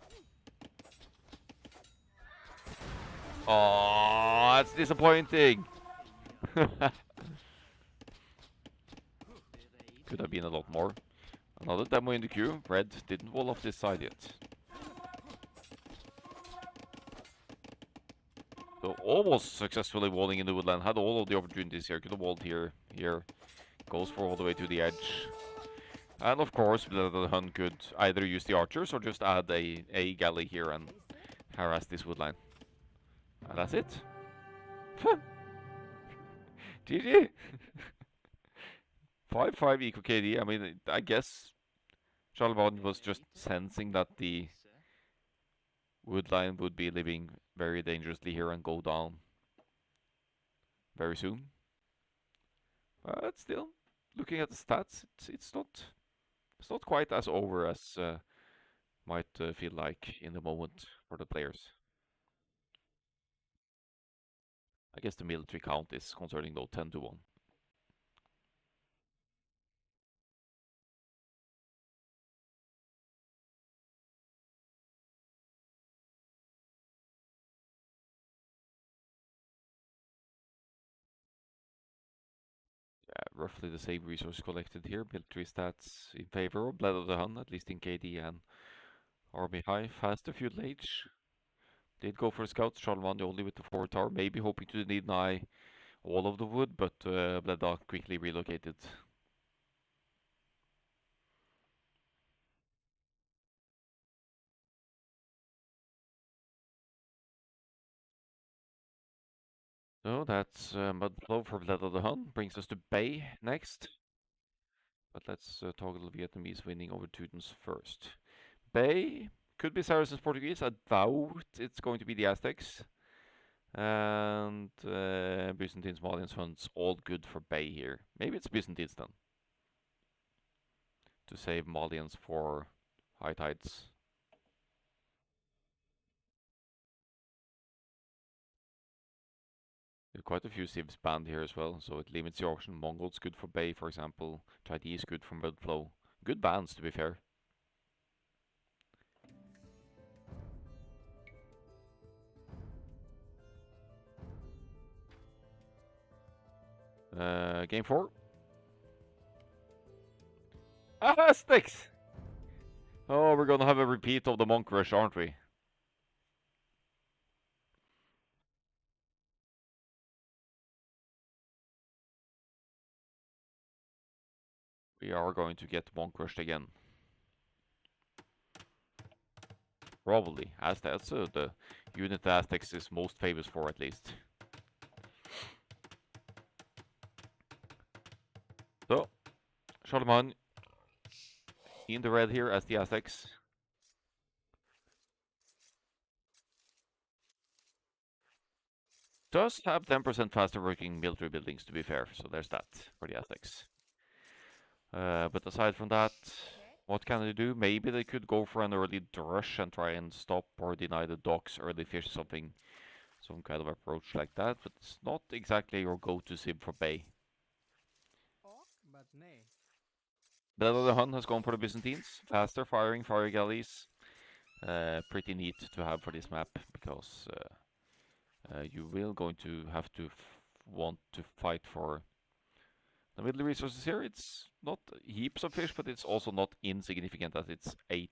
Oh, that's disappointing. Could have been a lot more. Another demo in the queue. Red didn't wall off this side yet. So almost successfully walling in the woodland. Had all of the opportunities here. Could have walled here. Here. Goes for all the way to the edge. And of course, the Hun could either use the archers or just add a galley here and harass this woodline. And that's it. GG! 5-5 eco KD. I mean, I guess Charlemagne was just sensing that the woodline would be living very dangerously here and go down very soon. But still, looking at the stats, it's not quite as over as might feel like in the moment for the players. I guess the military count is concerning though 10-1. Roughly the same resources collected here. Military stats in favor of Bled of the Hun, at least in KD and Army High. Faster Feudal Age. Did go for scouts. Charlemagne only with the forward tower, maybe hoping to deny all of the wood, but Bleda quickly relocated. So that's Mudflow for Bled of the Hun. Brings us to Bay next. But let's toggle Vietnamese winning over Teutons first. Bay could be Saracens Portuguese. I doubt it's going to be the Aztecs. And Byzantines, Malians, Huns, all good for Bay here. Maybe it's Byzantines then. To save Malians for high tides. There's quite a few civs banned here as well, so it limits the auction. Mongols good for Bay, for example. Chinese good for Mudflow. Good bans, to be fair. Game 4. Aztecs! Oh, we're gonna have a repeat of the Monk Rush, aren't we? We are going to get Monk Rushed again. Probably. Aztecs, the unit the Aztecs is most famous for, at least. So, Charlemagne in the red here as the Aztecs. Does have 10% faster working military buildings, to be fair, so there's that for the Aztecs. But aside from that, what can they do? Maybe they could go for an early rush and try and stop or deny the docks, early fish, some kind of approach like that, but it's not exactly your go-to sim for Bay. But the Hun has gone for the Byzantines. Faster firing, fire galleys. Pretty neat to have for this map, because you will going to have to want to fight for the middle resources here. It's not heaps of fish, but it's also not insignificant, as it's 8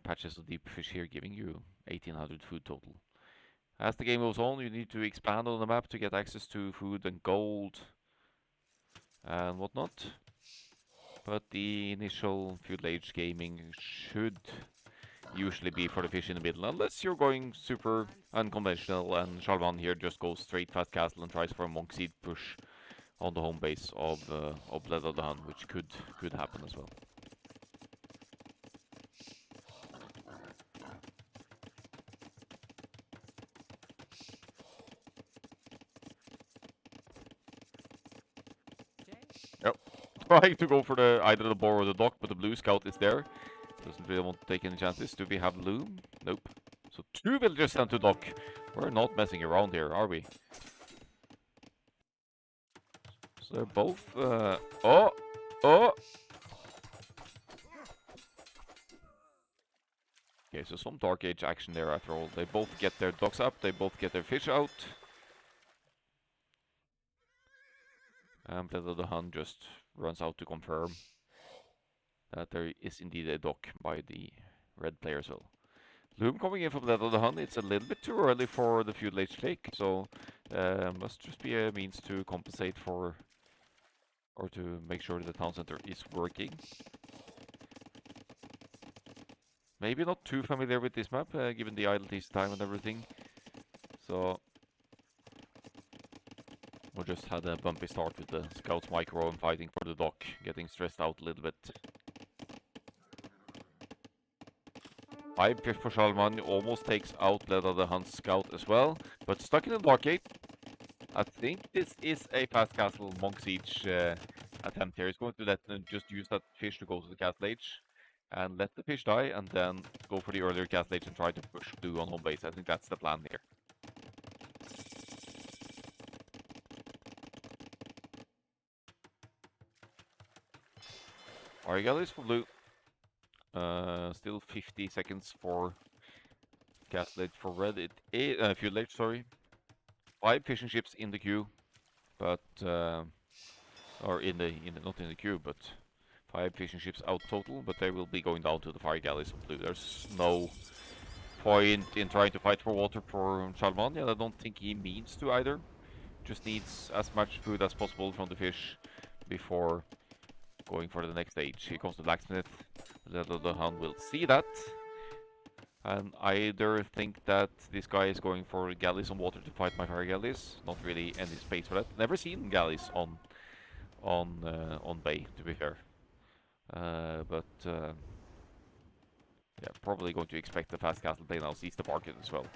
patches of deep fish here, giving you 1800 food total. As the game goes on, you need to expand on the map to get access to food and gold and whatnot. But the initial feudal age gaming should usually be for the fish in the middle, unless you're going super unconventional, and Charlemagne here just goes straight fast castle and tries for a monk seed push on the home base of Bled of the Hun, which could happen as well. Yep. trying to go for the either the boar or the dock, but the blue scout is there. Doesn't really want to take any chances. Do we have loom? Nope. So 2 villagers sent to dock. We're not messing around here, are we? So they're both... Oh! Oh! Okay, so some Dark Age action there after all. They both get their docks up, they both get their fish out. And Blood of the Hun just runs out to confirm that there is indeed a dock by the red player as well. Loom coming in from Blood of the Hun. It's a little bit too early for the Feudal Age take, so must just be a means to compensate for, or to make sure the town center is working. Maybe not too familiar with this map, given the idle time and everything. So we just had a bumpy start with the scouts micro and fighting for the dock, getting stressed out a little bit. 5 fish for Charlemagne almost takes out Blood of the Hun scout as well, but stuck in the Dark Gate. I think this is a fast castle monk siege attempt here. He's going to let just use that fish to go to the castle age and let the fish die, and then go for the earlier castle age and try to push blue on home base. I think that's the plan here. Fire galleys for blue. Still 50 seconds for castle age for red. It is Feudal Age, sorry. 5 fishing ships in the queue, but or in the not in the queue, but 5 fishing ships out total, but they will be going down to the fire galleys of blue. There's no point in trying to fight for water for Charlemagne, and I don't think he means to either. Just needs as much food as possible from the fish before going for the next stage. Here comes the blacksmith. The Hun will see that, and either think that this guy is going for galleys on water to fight my fire galleys. Not really any space for that. Never seen galleys on bay, to be fair. But yeah, probably going to expect the fast castle play now sees the market as well.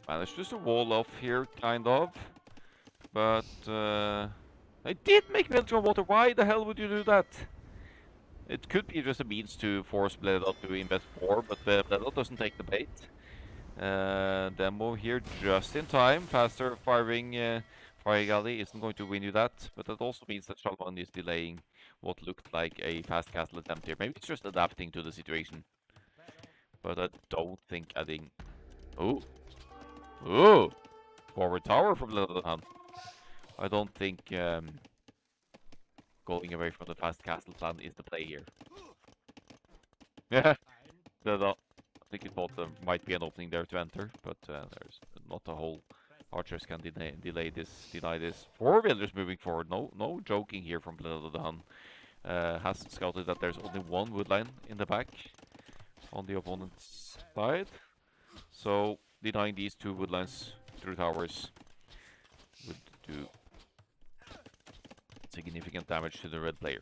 Managed just a wall off here, kind of. But I did make military on water. Why the hell would you do that? It could be just a means to force Bledot to invest more, but Bledot doesn't take the bait. Demo here just in time. Faster firing fire galley isn't going to win you that, but that also means that Charlemagne is delaying what looked like a fast castle attempt here. Maybe it's just adapting to the situation. But I don't think adding... Oh! Ooh! Forward tower from the Hun. I don't think going away from the fast castle plan is the play here. Yeah, I think he thought there might be an opening there to enter, but there's not a whole archers can deny this. 4 villagers moving forward. No joking here from Blood of the Hun. Has scouted that there's only 1 woodline in the back on the opponent's side, so denying these 2 woodlines through towers would do significant damage to the red player.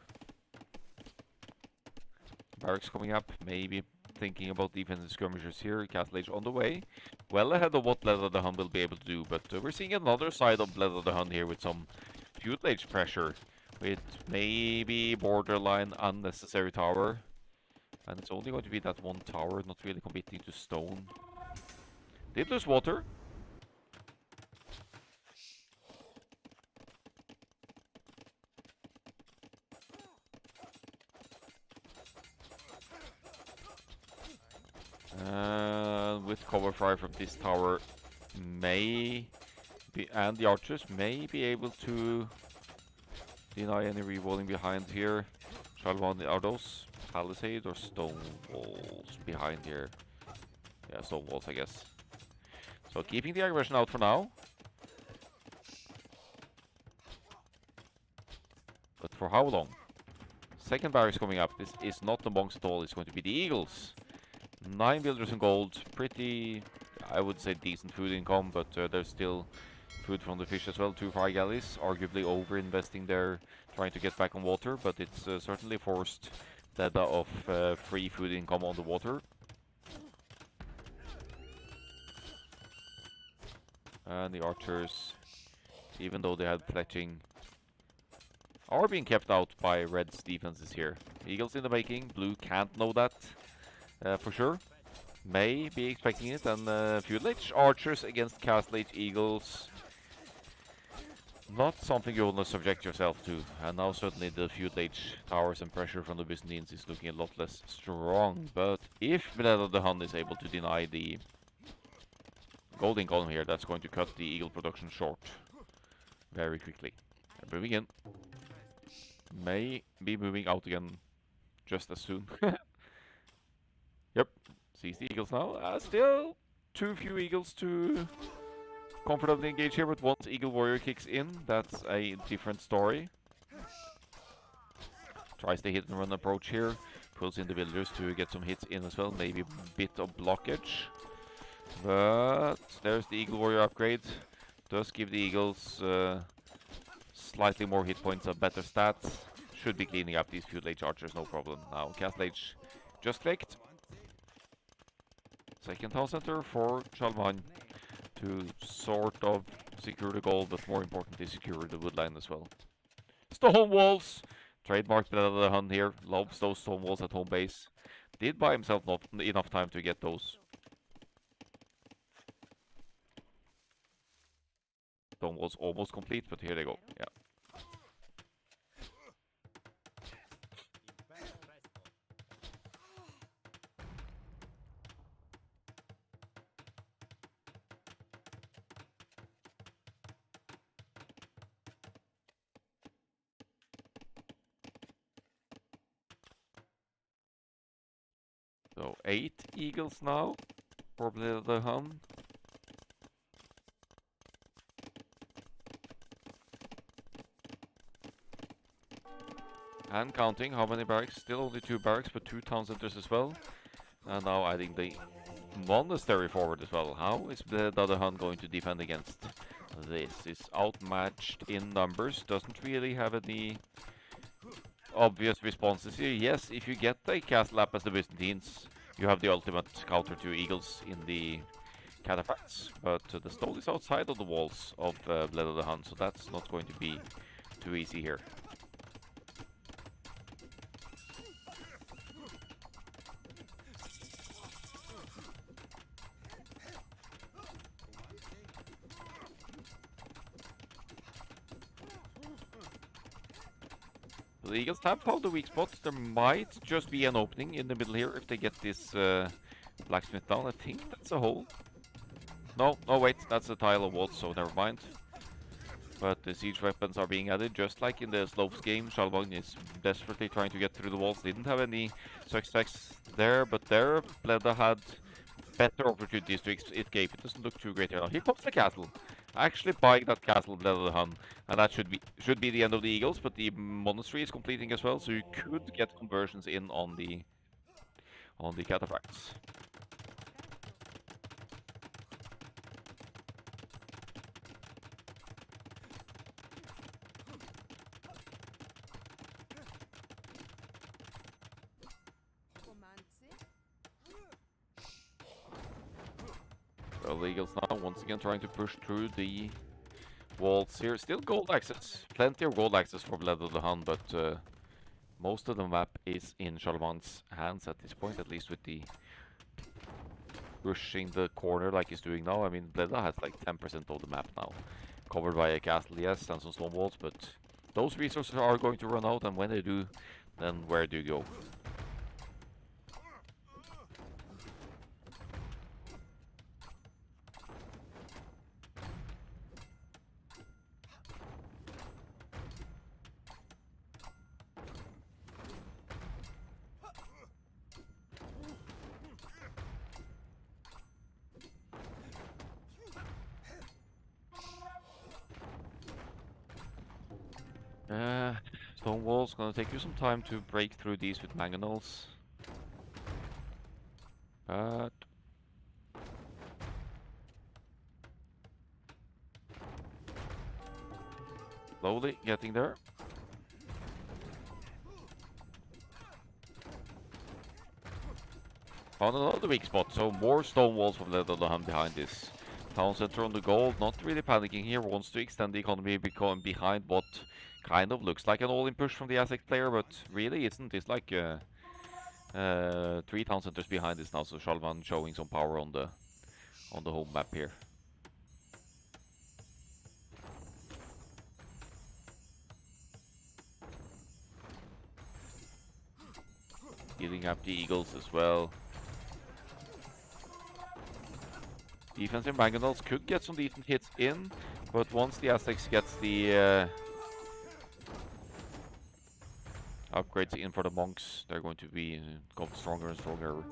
Barracks coming up, maybe thinking about defensive skirmishers here. Castle Age on the way, well ahead of what Blood of the Hun will be able to do, but we're seeing another side of Blood of the Hun here with some Feudal Age pressure, with maybe borderline unnecessary tower, and it's only going to be that 1 tower, not really committing to stone. Did lose water. With cover fire from this tower, may be, and the archers may be able to deny any rewalling behind here. Charlemagne, are those palisades or stone walls behind here? Yeah, stone walls, I guess. So keeping the aggression out for now. But for how long? second barracks coming up. This is not the monks at all. It's going to be the eagles. 9 villagers in gold. Pretty, I would say, decent food income, but there's still food from the fish as well. 2 fire galleys, arguably over-investing there, trying to get back on water, but it's certainly forced data of free food income on the water. And the archers, even though they had fletching, are being kept out by red's defenses here. Eagles in the making. Blue can't know that for sure. May be expecting it, and feudal age archers against castle age eagles. Not something you want to subject yourself to, and now certainly the feudal age towers and pressure from the Byzantines is looking a lot less strong. But if Veleda the Hun is able to deny the golden column here, that's going to cut the eagle production short very quickly. They're moving in. May be moving out again just as soon. Yep, sees the eagles now. Still too few eagles to comfortably engage here, but once Eagle Warrior kicks in, that's a different story. Tries the hit and run approach here. Pulls in the villagers to get some hits in as well. Maybe a bit of blockage. But there's the Eagle Warrior upgrade. Does give the Eagles slightly more hit points and better stats. Should be cleaning up these feudal age archers, no problem. Now, Castle Age just clicked. Second town center for Charlemagne to sort of secure the goal, but more importantly, secure the woodline as well. Stone walls! Trademark the Hun here. Loves those stone walls at home base. Did buy himself not enough time to get those. Stone walls almost complete, but here they go. Yeah. So 8 eagles now for the Hun. And counting how many barracks. Still only 2 barracks, but 2 town centers as well. And now adding the monastery forward as well. How is the other Hun going to defend against this? Is outmatched in numbers. Doesn't really have any obvious responses here. Yes, if you get a castle up as the Byzantines, you have the ultimate counter to eagles in the cataphracts. But the stone is outside of the walls of Bled of the Hun, so that's not going to be too easy here. The eagles have found the weak spot. There might just be an opening in the middle here if they get this blacksmith down. I think that's a hole. No, wait, that's a tile of walls, so never mind. But the siege weapons are being added, just like in the slopes game. Charlemagne is desperately trying to get through the walls. Didn't have any success there, but there Bleda had better opportunities to escape. It doesn't look too great here now. Here comes the castle. Actually buying that castle, Bled the Hun, and that should be the end of the eagles. But the monastery is completing as well, so you could get conversions in on the cataphracts. Well, the eagles now once again trying to push through the walls here. Still gold access. Plenty of gold access for Bled of the Hun, but most of the map is in Charlemagne's hands at this point, at least with the pushing the corner like he's doing now. I mean, Bleda has like 10% of the map now. Covered by a castle, yes, and some stone walls, but those resources are going to run out, and when they do, then where do you go? Stone walls gonna take you some time to break through these with mangonels. But slowly getting there. Found another weak spot, so more stone walls from the Hun behind this. Town center on the gold, not really panicking here, wants to extend the economy behind what kind of looks like an all-in push from the Aztec player, but really isn't. It's like 3 town centers behind this now, so Shalvan showing some power on the home map here. Healing up the Eagles as well. Defensive mangonels could get some decent hits in, but once the Aztecs gets the upgrades in for the monks, they're going to be go stronger and stronger.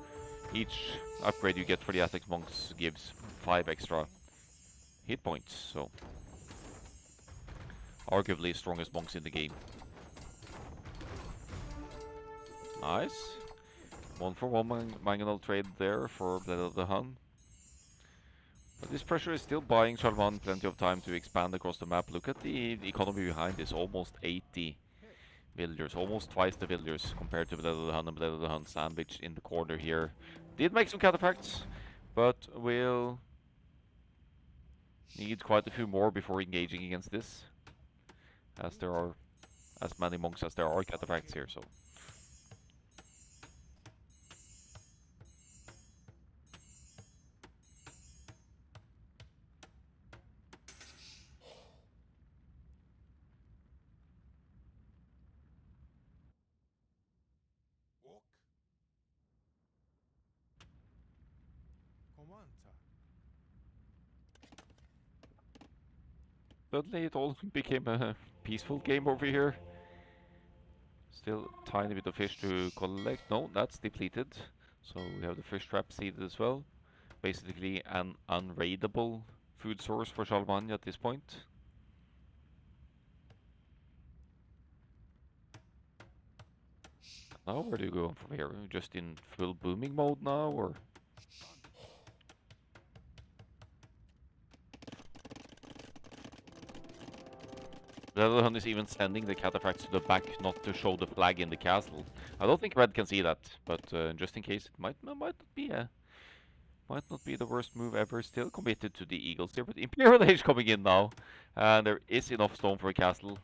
Each upgrade you get for the Aztec monks gives 5 extra hit points, so arguably strongest monks in the game. Nice. 1-for-1 mangonel trade there for Blade of the Hun. But this pressure is still buying Shalvan plenty of time to expand across the map. Look at the economy behind this, almost 80 villagers, almost twice the villagers compared to Blade of the Hun, and Blade of the Hun sandwiched in the corner here. Did make some cataphracts, but will need quite a few more before engaging against this, as there are as many monks as there are cataphracts here, so. Suddenly it all became a peaceful game over here. Still a tiny bit of fish to collect. No, that's depleted. So we have the fish trap seeded as well. Basically an unraidable food source for Shalman at this point. Now where do you go from here? Just in full booming mode now, or? The other one is even sending the cataphracts to the back, not to show the flag in the castle. I don't think Red can see that, but just in case, it might not be the worst move ever. Still committed to the Eagles here, but Imperial Age coming in now, and there is enough stone for a castle.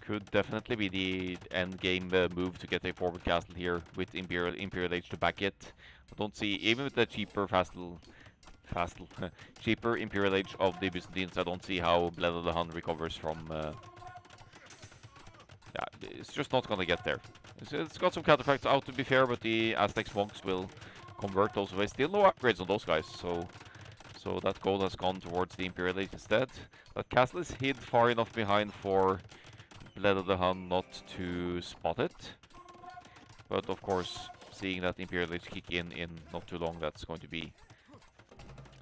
Could definitely be the end game move to get a forward castle here with Imperial Age to back it. I don't see, even with the cheaper cheaper Imperial Age of the Byzantines, I don't see how Bled of the Hun recovers from. Yeah, it's just not gonna get there. It's got some cataphracts out to be fair, but the Aztecs monks will convert those away. Still no upgrades on those guys, so that gold has gone towards the Imperial Age instead. That castle is hid far enough behind for Bled of the Hun not to spot it. But of course, seeing that Imperial Age kick in not too long, that's going to be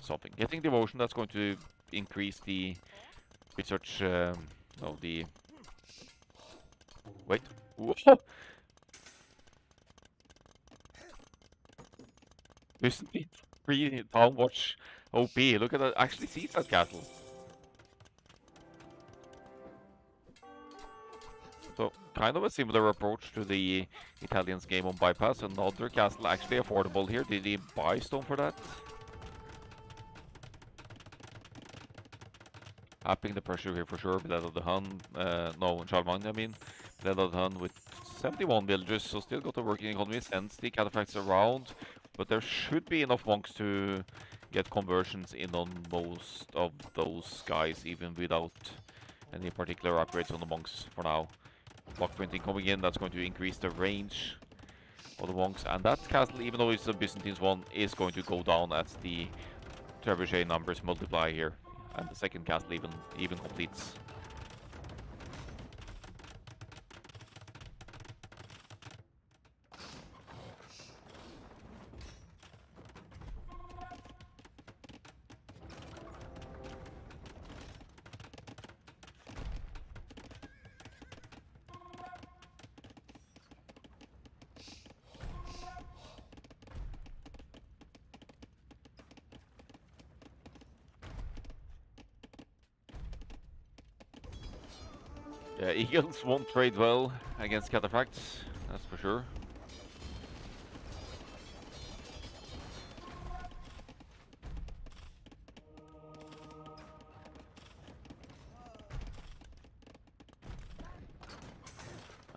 something. Getting devotion, that's going to increase the research, the... Wait. Whoa! Byzantine free town watch OP. Look at that. Actually sees that castle. So, kind of a similar approach to the Italians game on bypass. Another castle actually affordable here. Did he buy stone for that? Upping the pressure here for sure. Bled of the Hun. No, Charlemagne, I mean. Bled of the Hun with 71 villagers, so still got a working economy. Sends the cataphracts around. But there should be enough monks to get conversions in on most of those guys, even without any particular upgrades on the monks for now. Block printing coming in, that's going to increase the range of the monks. And that castle, even though it's a Byzantines one, is going to go down as the trebuchet numbers multiply here. And the second castle even completes. Yeah, Eagles won't trade well against Cataphracts, that's for sure.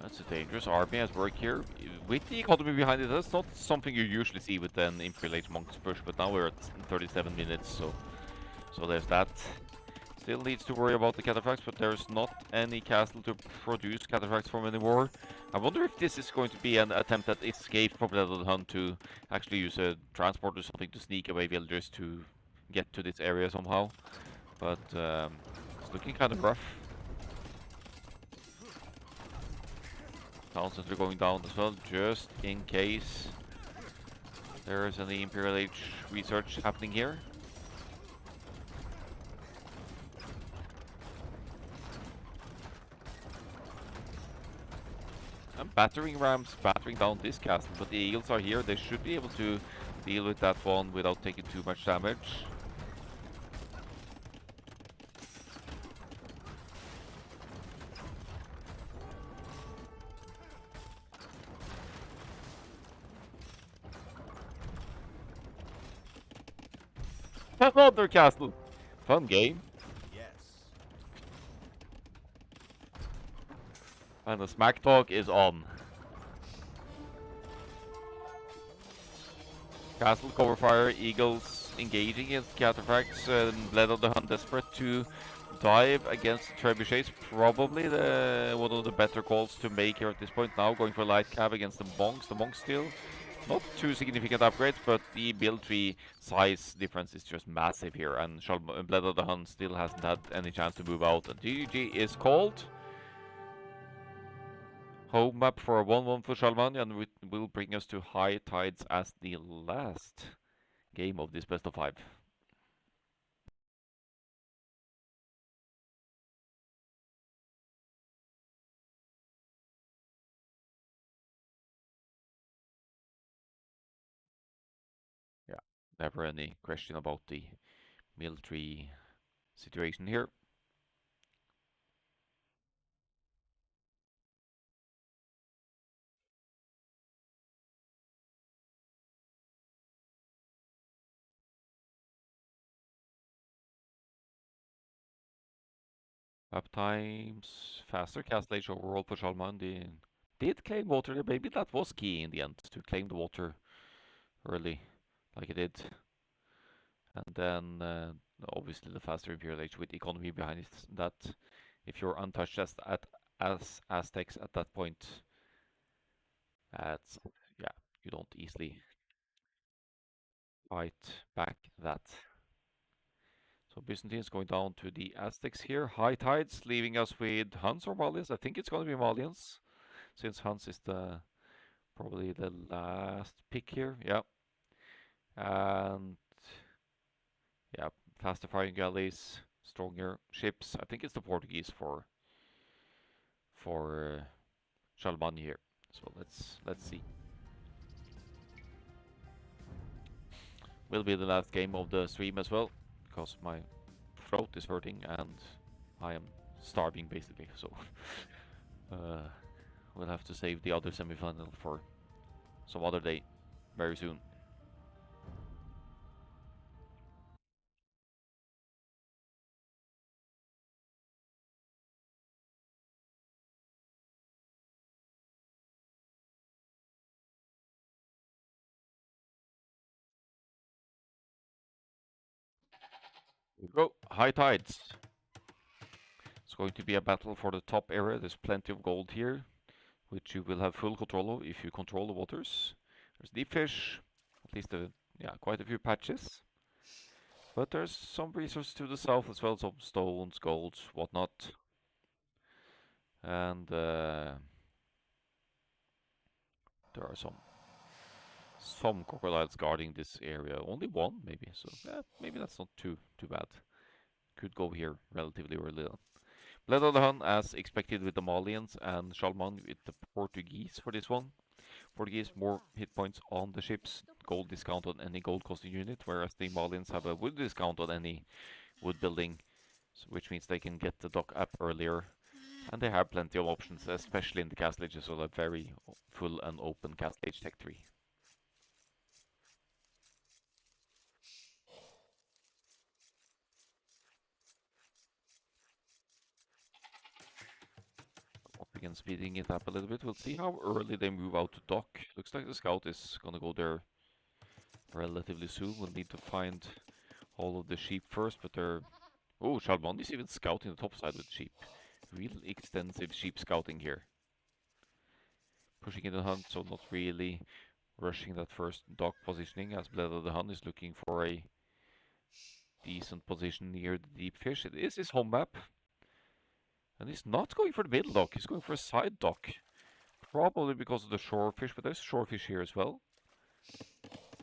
That's a dangerous army at work here. With the economy behind it, that's not something you usually see with an Imperial Age Monks push, but now we're at 37 minutes, so there's that. Still needs to worry about the cataphracts, but there's not any castle to produce cataphracts from anymore. I wonder if this is going to be an attempt at escape from Blood of the Hun to actually use a transport or something to sneak away villagers to get to this area somehow. But it's looking kind of rough. Townsends are going down as well, just in case there's any Imperial Age research happening here. And battering rams battering down this castle, but the eagles are here. They should be able to deal with that one without taking too much damage. Another castle! Fun game. And the smack talk is on. Castle cover fire, eagles engaging against cataphracts, and Bled of the Hun desperate to dive against trebuchets. Probably one of the better calls to make here at this point. Now going for light cab against the monks. The monks still not too significant upgrades, but the build tree size difference is just massive here. And Bled of the Hun still hasn't had any chance to move out. And GG is called. Home map for a 1-1 for Shalman, and will bring us to high tides as the last game of this best of 5. Yeah, never any question about the military situation here. Up times, faster castle age overall for Shalman. Did claim water there. Maybe that was key in the end, to claim the water early, like it did. And then, obviously, the faster Imperial Age with economy behind it. That if you're untouched as Aztecs at that point, that's, yeah, you don't easily fight back that. So Byzantines going down to the Aztecs here. High tides, leaving us with Huns or Malians. I think it's going to be Malians, since Huns is probably the last pick here. Yeah, and yeah, faster firing galleys, stronger ships. I think it's the Portuguese for Charlemagne here. So let's see. Will be the last game of the stream as well, because my throat is hurting and I am starving basically. So we'll have to save the other semi-final for some other day very soon. Here we go. High tides. It's going to be a battle for the top area. There's plenty of gold here, which you will have full control of if you control the waters. There's deep fish, at least yeah, quite a few patches. But there's some resources to the south as well, some stones, golds, whatnot. And there are some crocodiles guarding this area. Only one, maybe. So yeah, maybe that's not too bad. Could go here relatively early on. Bled of the Hun, as expected with the Malians, and Shalman with the Portuguese for this one. Portuguese more hit points on the ships, gold discount on any gold costing unit, whereas the Malians have a wood discount on any wood building, which means they can get the dock up earlier And they have plenty of options, especially in the castle age, so a very full and open castle age tech tree. Once again, speeding it up a little bit. We'll see how early they move out to dock. Looks like the scout is gonna go there relatively soon. We'll need to find all of the sheep first, but they're... Oh, Shalmon is even scouting the top side with sheep. Real extensive sheep scouting here. Pushing in the hunt, so not really rushing that first dock positioning, as Bled of the Hun is looking for a decent position near the deep fish. It is his home map. And he's not going for the middle dock, he's going for a side dock. Probably because of the shorefish, but there's shorefish here as well.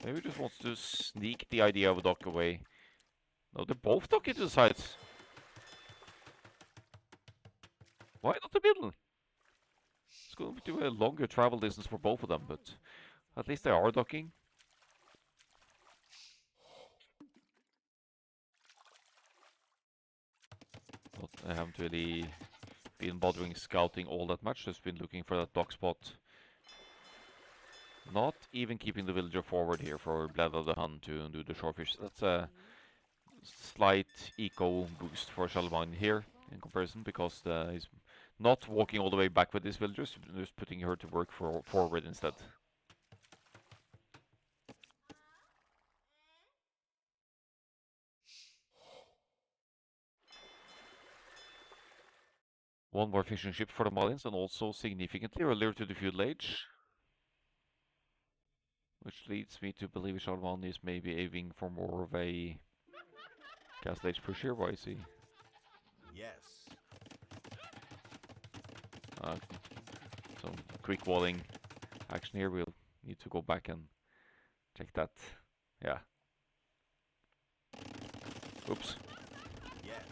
Maybe he just wants to sneak the idea of a dock away. No, they're both docking to the sides. Why not the middle? It's going to be a longer travel distance for both of them, but at least they are docking. But I haven't really been bothering scouting all that much, just been looking for that dock spot. Not even keeping the villager forward here for Bled of the Hun to do the shorefish. That's a slight eco boost for Shalman here in comparison, because he's not walking all the way back with these villagers, just putting her to work forward instead. One more fishing ship for the Malians, and also significantly earlier to the feudal age. Which leads me to believe Shalman is maybe aiming for more of a castle age push here. Why is he? Yes. Some quick walling action here. We'll need to go back and check that. Yeah. Oops. Yes.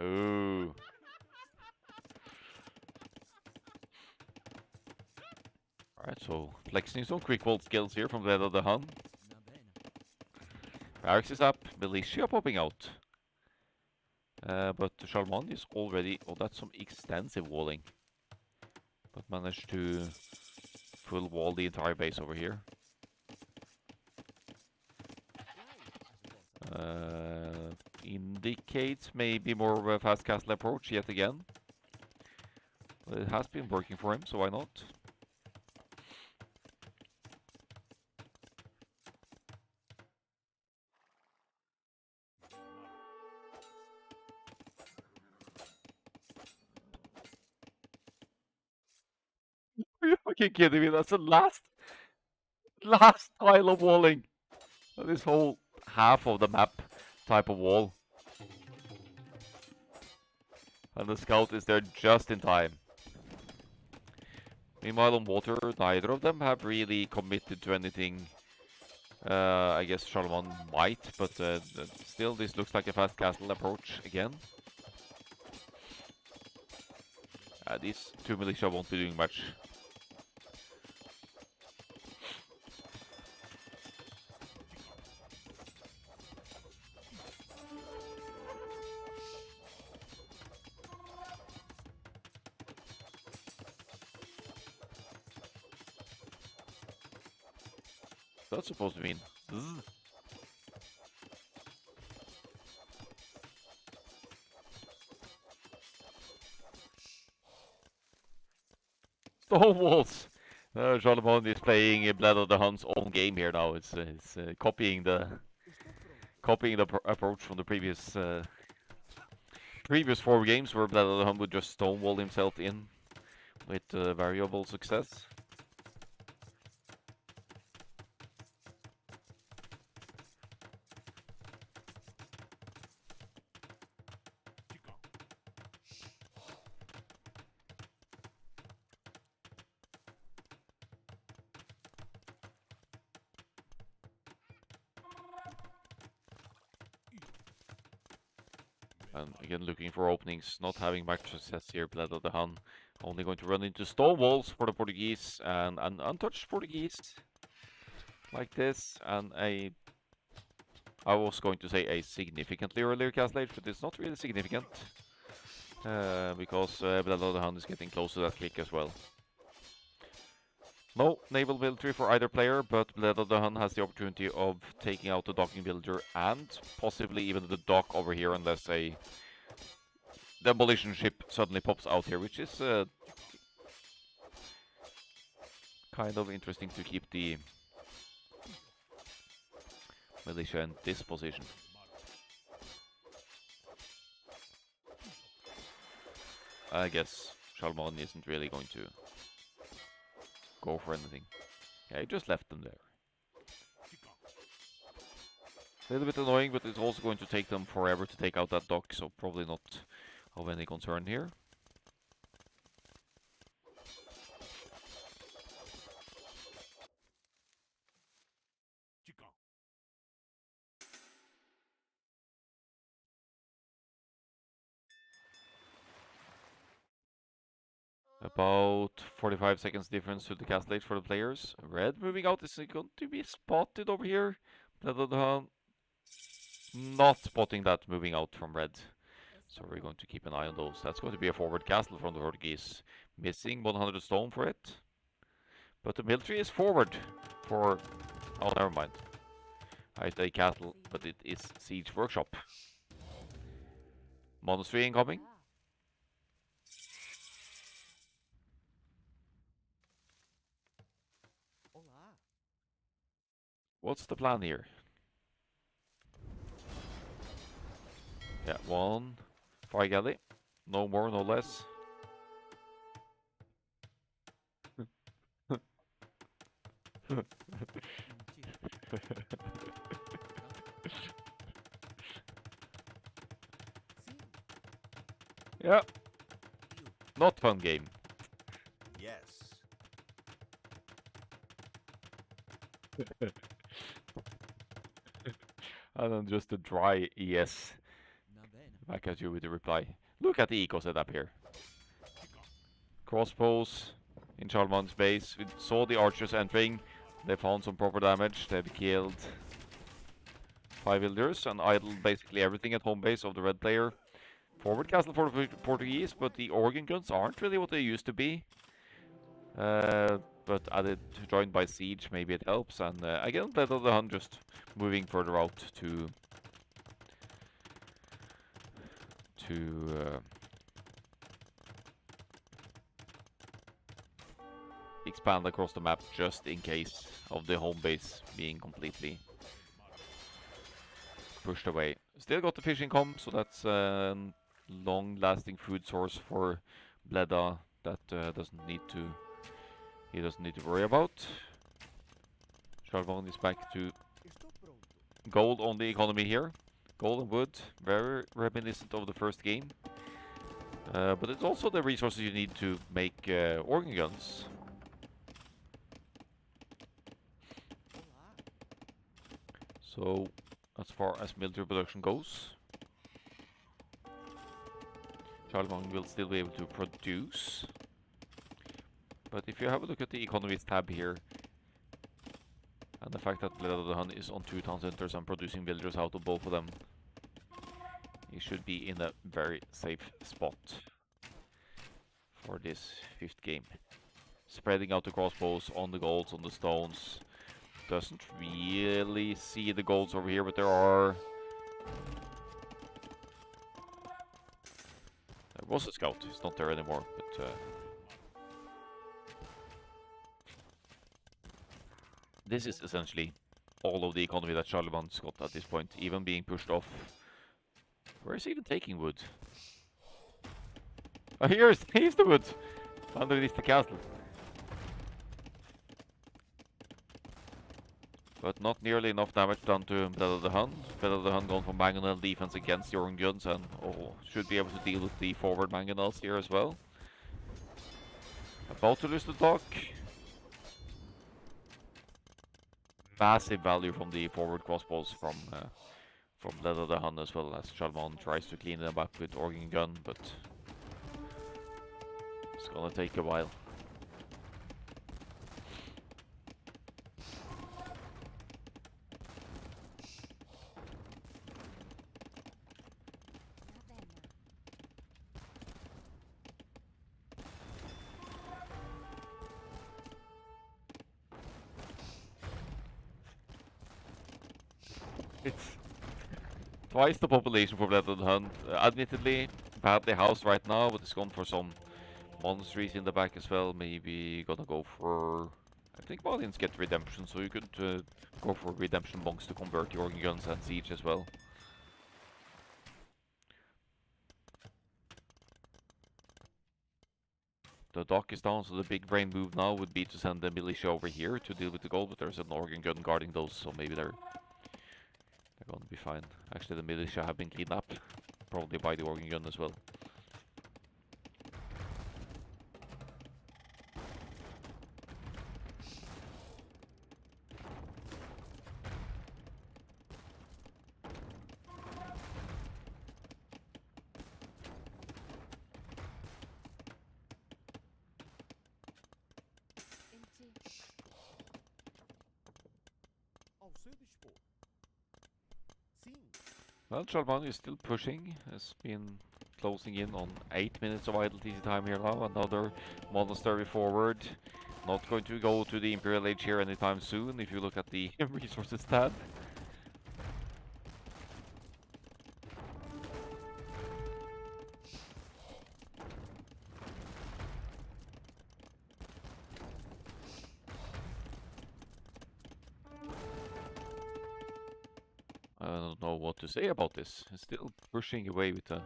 Oh. Alright, so flexing some quick wall skills here from Bled of the Hun. Barracks is up, militia popping out. But Charmant is already... Oh, that's some extensive walling. But managed to full wall the entire base over here. Indicates maybe more of a fast castle approach yet again. But it has been working for him, so why not? Are you fucking kidding me? That's the last tile of walling. This whole half of the map type of wall. And the scout is there just in time. Meanwhile on water, neither of them have really committed to anything. I guess Charlemagne might, but still this looks like a fast castle approach again. These two militia won't be doing much. What's that supposed to mean? Zzz. Stone walls! Charlemagne is playing Blood of the Hun's own game here now. It's copying the approach from the previous four games, where Blood of the Hun would just stonewall himself in with variable success. And again, looking for openings, not having much success here. Blood of the Hun only going to run into stone walls for the Portuguese, and an untouched Portuguese like this, and I was going to say a significantly earlier castle age, but it's not really significant. Because Blood the Hound is getting close to that click as well. No naval military for either player, but Blood of the Hun has the opportunity of taking out the docking villager and possibly even the dock over here unless a demolition ship suddenly pops out here, which is kind of interesting to keep the militia in this position. I guess Shalmon isn't really going to go for anything. Yeah, he just left them there. A little bit annoying, but it's also going to take them forever to take out that dock, so probably not of any concern here. About 45 seconds difference to the castle age for the players. Red moving out is going to be spotted over here. Not spotting that moving out from red. So we're going to keep an eye on those. That's going to be a forward castle from the Portuguese. Missing 100 stone for it. But the military is forward for... Oh, never mind. I say castle, but it is siege workshop. Monastery incoming. What's the plan here? Yeah, one fire galley. No more, no less. Yeah. Not fun game. Yes. And then just a dry ES back at you with the reply. Look at the eco setup here. Crossbows in Charlemagn's base. We saw the archers entering. They found some proper damage. They've killed 5 villagers and idled basically everything at home base of the red player. Forward castle for the Portuguese, but the organ guns aren't really what they used to be. But added, joined by siege, maybe it helps. And again, Blade of the Hun just moving further out to expand across the map just in case of the home base being completely pushed away. Still got the fishing com, so that's a long-lasting food source for Bleda that he doesn't need to worry about. Charlemagne is back to gold on the economy here. Gold and wood, very reminiscent of the first game. But it's also the resources you need to make organ guns. So, as far as military production goes, Charlemagne will still be able to produce. But if you have a look at the economies tab here, and the fact that Bled of the Hun is on 2 town centers and producing villagers out of both of them, he should be in a very safe spot for this 5th game. Spreading out the crossbows on the golds, on the stones. Doesn't really see the golds over here, but there are... There was a scout, he's not there anymore, but... This is essentially all of the economy that Charlemagne's got at this point, even being pushed off. Where is he even taking wood? Oh, here's the wood! Underneath the castle. But not nearly enough damage done to Bled of the Hun. Bled of the Hun going for mangonel defense against the Organ guns and should be able to deal with the forward mangonels here as well. About to lose the dock. Massive value from the forward crossbows from Bled of the Hun as well, as Charlemagne tries to clean them up with Organ gun, but it's gonna take a while. It's twice the population for Blood and Hunt. Admittedly, badly housed right now, but it's gone for some monasteries in the back as well. Maybe gonna go for... I think Malians get redemption, so you could go for redemption monks to convert the organ guns and siege as well. The dock is down, so the big brain move now would be to send the militia over here to deal with the gold, but there's an organ gun guarding those, so maybe they're gonna be fine. Actually, the militia have been kidnapped, probably by the organ gun as well. Ao seu dispor. Sim. Well, Charlemagne is still pushing, has been closing in on 8 minutes of idle TC time here now. Another monastery forward. Not going to go to the Imperial Age here anytime soon if you look at the resources tab. I don't know what to say about this. It's still pushing away with a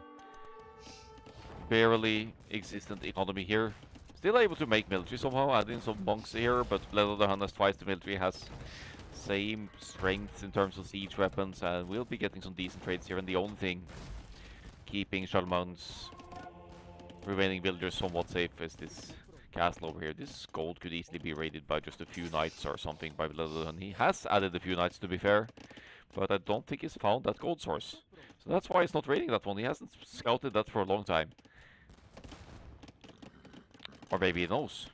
barely existent economy here. Still able to make military somehow, add in some monks here, but Bled of the Hun has twice the military, has same strength in terms of siege weapons, and we'll be getting some decent trades here. And the only thing keeping Charlemagne's remaining villagers somewhat safe is this castle over here. This gold could easily be raided by just a few knights or something by Bled of the Hun. He has added a few knights, to be fair, but I don't think he's found that gold source. So that's why he's not raiding that one. He hasn't scouted that for a long time. Or maybe he knows.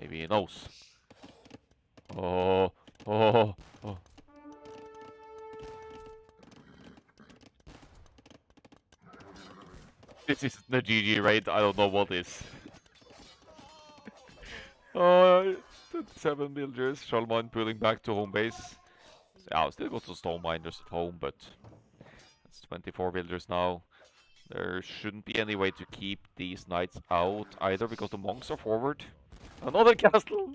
Maybe he knows. Oh, oh, oh. This isn't the GG raid, I don't know what is. 27 villagers, Charlemagne pulling back to home base. Yeah, I've still got some stone miners at home, but it's 24 villagers now. There shouldn't be any way to keep these knights out either, because the monks are forward. Another castle!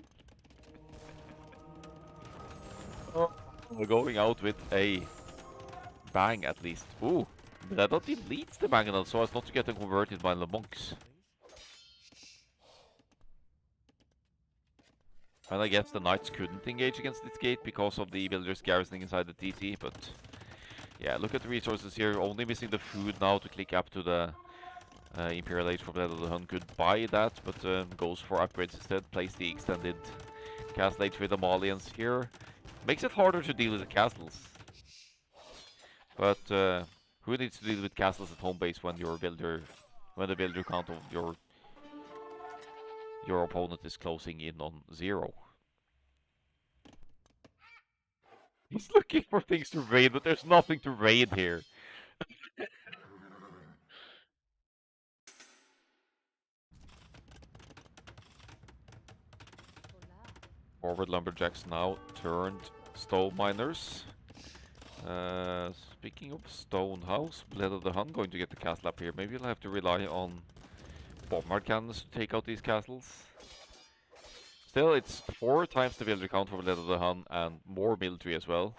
Oh, we're going out with a bang at least. Ooh, but that not deletes the mangonel so as not to get them converted by the monks. And I guess the knights couldn't engage against this gate because of the villagers garrisoning inside the TT, but yeah, look at the resources here. Only missing the food now to click up to the Imperial Age from Bled of the Hun. Could buy that, but goes for upgrades instead. Place the extended Castle Age with the Malians here. Makes it harder to deal with the castles. But who needs to deal with castles at home base when the villager count of your opponent is closing in on 0? He's looking for things to raid, but there's nothing to raid here. Forward lumberjacks now turned stone miners. Speaking of stone house, Bled of the Hun going to get the castle up here. Maybe you'll have to rely on bombard cannons to take out these castles. Still, it's 4 times the villager count for Bled of the Hun and more military as well.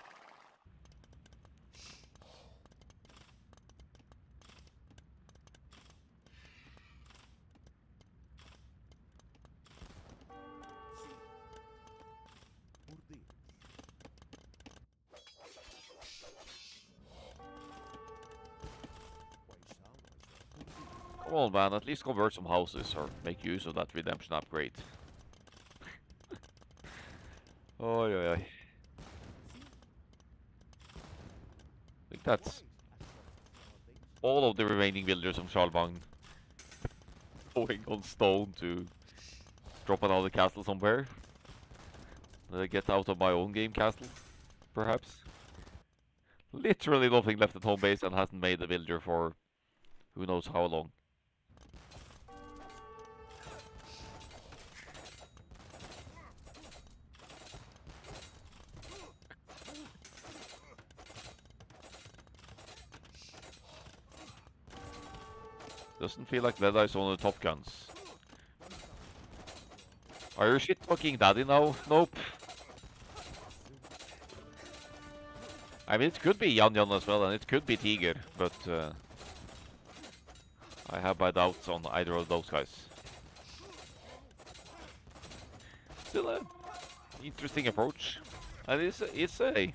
Come on, man, at least convert some houses or make use of that redemption upgrade. Oh, yeah. I think that's all of the remaining villagers of Charlemagne going on stone to drop another castle somewhere. Get out of my own game castle, perhaps. Literally nothing left at home base and hasn't made a villager for who knows how long. Doesn't feel like Dead Eye's on the top guns. Are you shit fucking daddy now? Nope. I mean, it could be Yan Yan as well, and it could be Tiger, but I have my doubts on either of those guys. Still a interesting approach. And it's a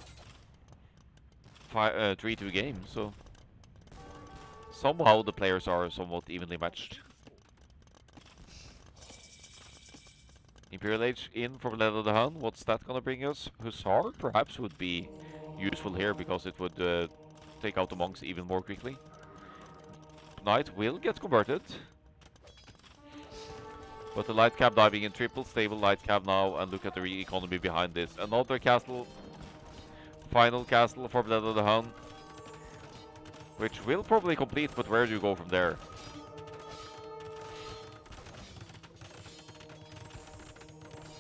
3-2 game, so somehow the players are somewhat evenly matched. Imperial Age in from Lead of the Hun. What's that gonna bring us? Hussar perhaps would be useful here because it would take out the monks even more quickly. Knight will get converted. But the light cab diving in triple stable light cab now, and look at the economy behind this. Another castle, final castle for Blood of the Hun, which will probably complete, but where do you go from there?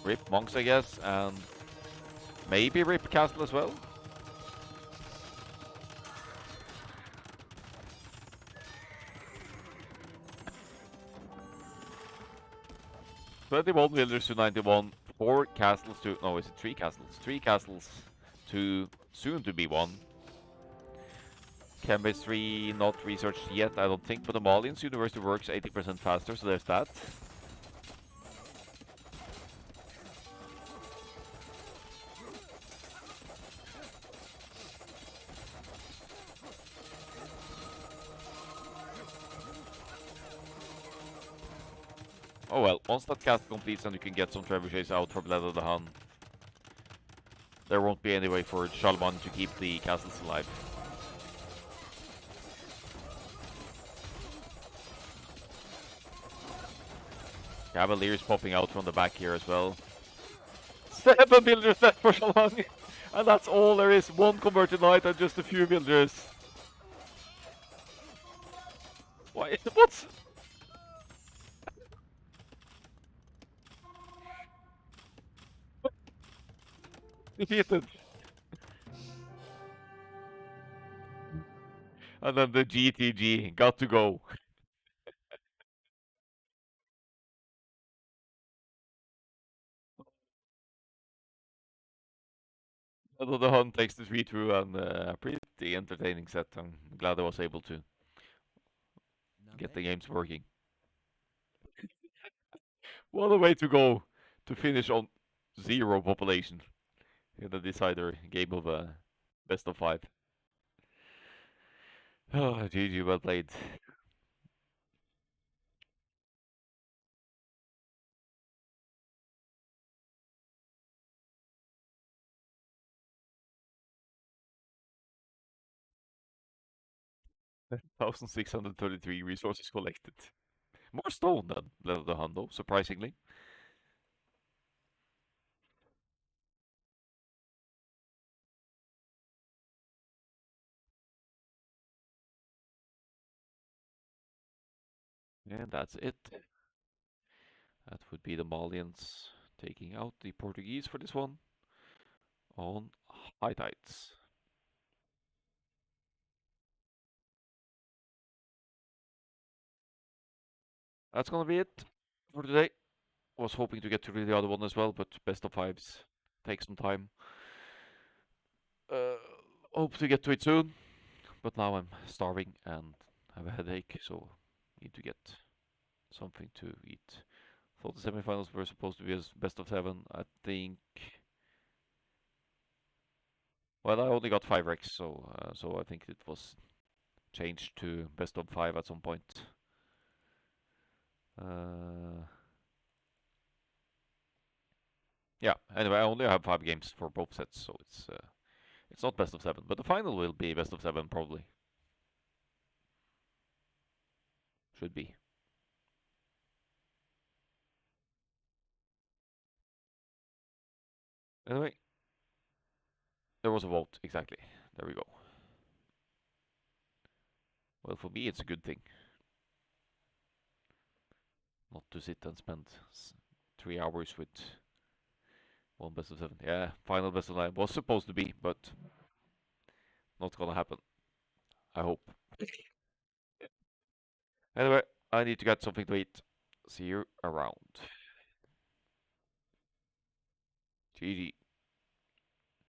Rip monks, I guess, and maybe rip castle as well. 21 villagers to 91, 4 castles to, no, is it 3 castles? 3 castles to soon to be 1. Cambridge 3 not researched yet, I don't think, but the Malians University works 80% faster, so there's that. Oh well, once that cast completes and you can get some trebuchets out for Blood of the Hun, there won't be any way for Shalman to keep the castles alive. Cavaliers popping out from the back here as well. 7 villagers left for Shalman, and that's all there is. 1 converted knight and just a few villagers. Why? What? Defeated. And then the GTG got to go. And then the Hun takes the 3-2 and a pretty entertaining set. I'm glad I was able to get the games working. What a way to go to finish on 0 population in the decider game of a best of 5. Oh, GG, well played. 1,633 resources collected. More stone than Blood of the Hun, though, surprisingly. And that's it. That would be the Malians taking out the Portuguese for this one on high tides. That's gonna be it for today. Was hoping to get to the other one as well, but best of 5s take some time. Uh, Hope to get to it soon, but now I'm starving and have a headache, so need to get something to eat. Thought the semifinals were supposed to be as best of 7. I think. Well, I only got 5 Rex, so I think it was changed to best of 5 at some point. Uh, yeah. Anyway, I only have 5 games for both sets, so it's not best of 7, but the final will be best of 7 probably. Should be. Anyway, there was a vote, exactly. There we go. Well, for me, it's a good thing. Not to sit and spend 3 hours with one best of 7. Yeah, final best of 9 was supposed to be, but not gonna happen. I hope. Anyway, I need to get something to eat. See you around. GG.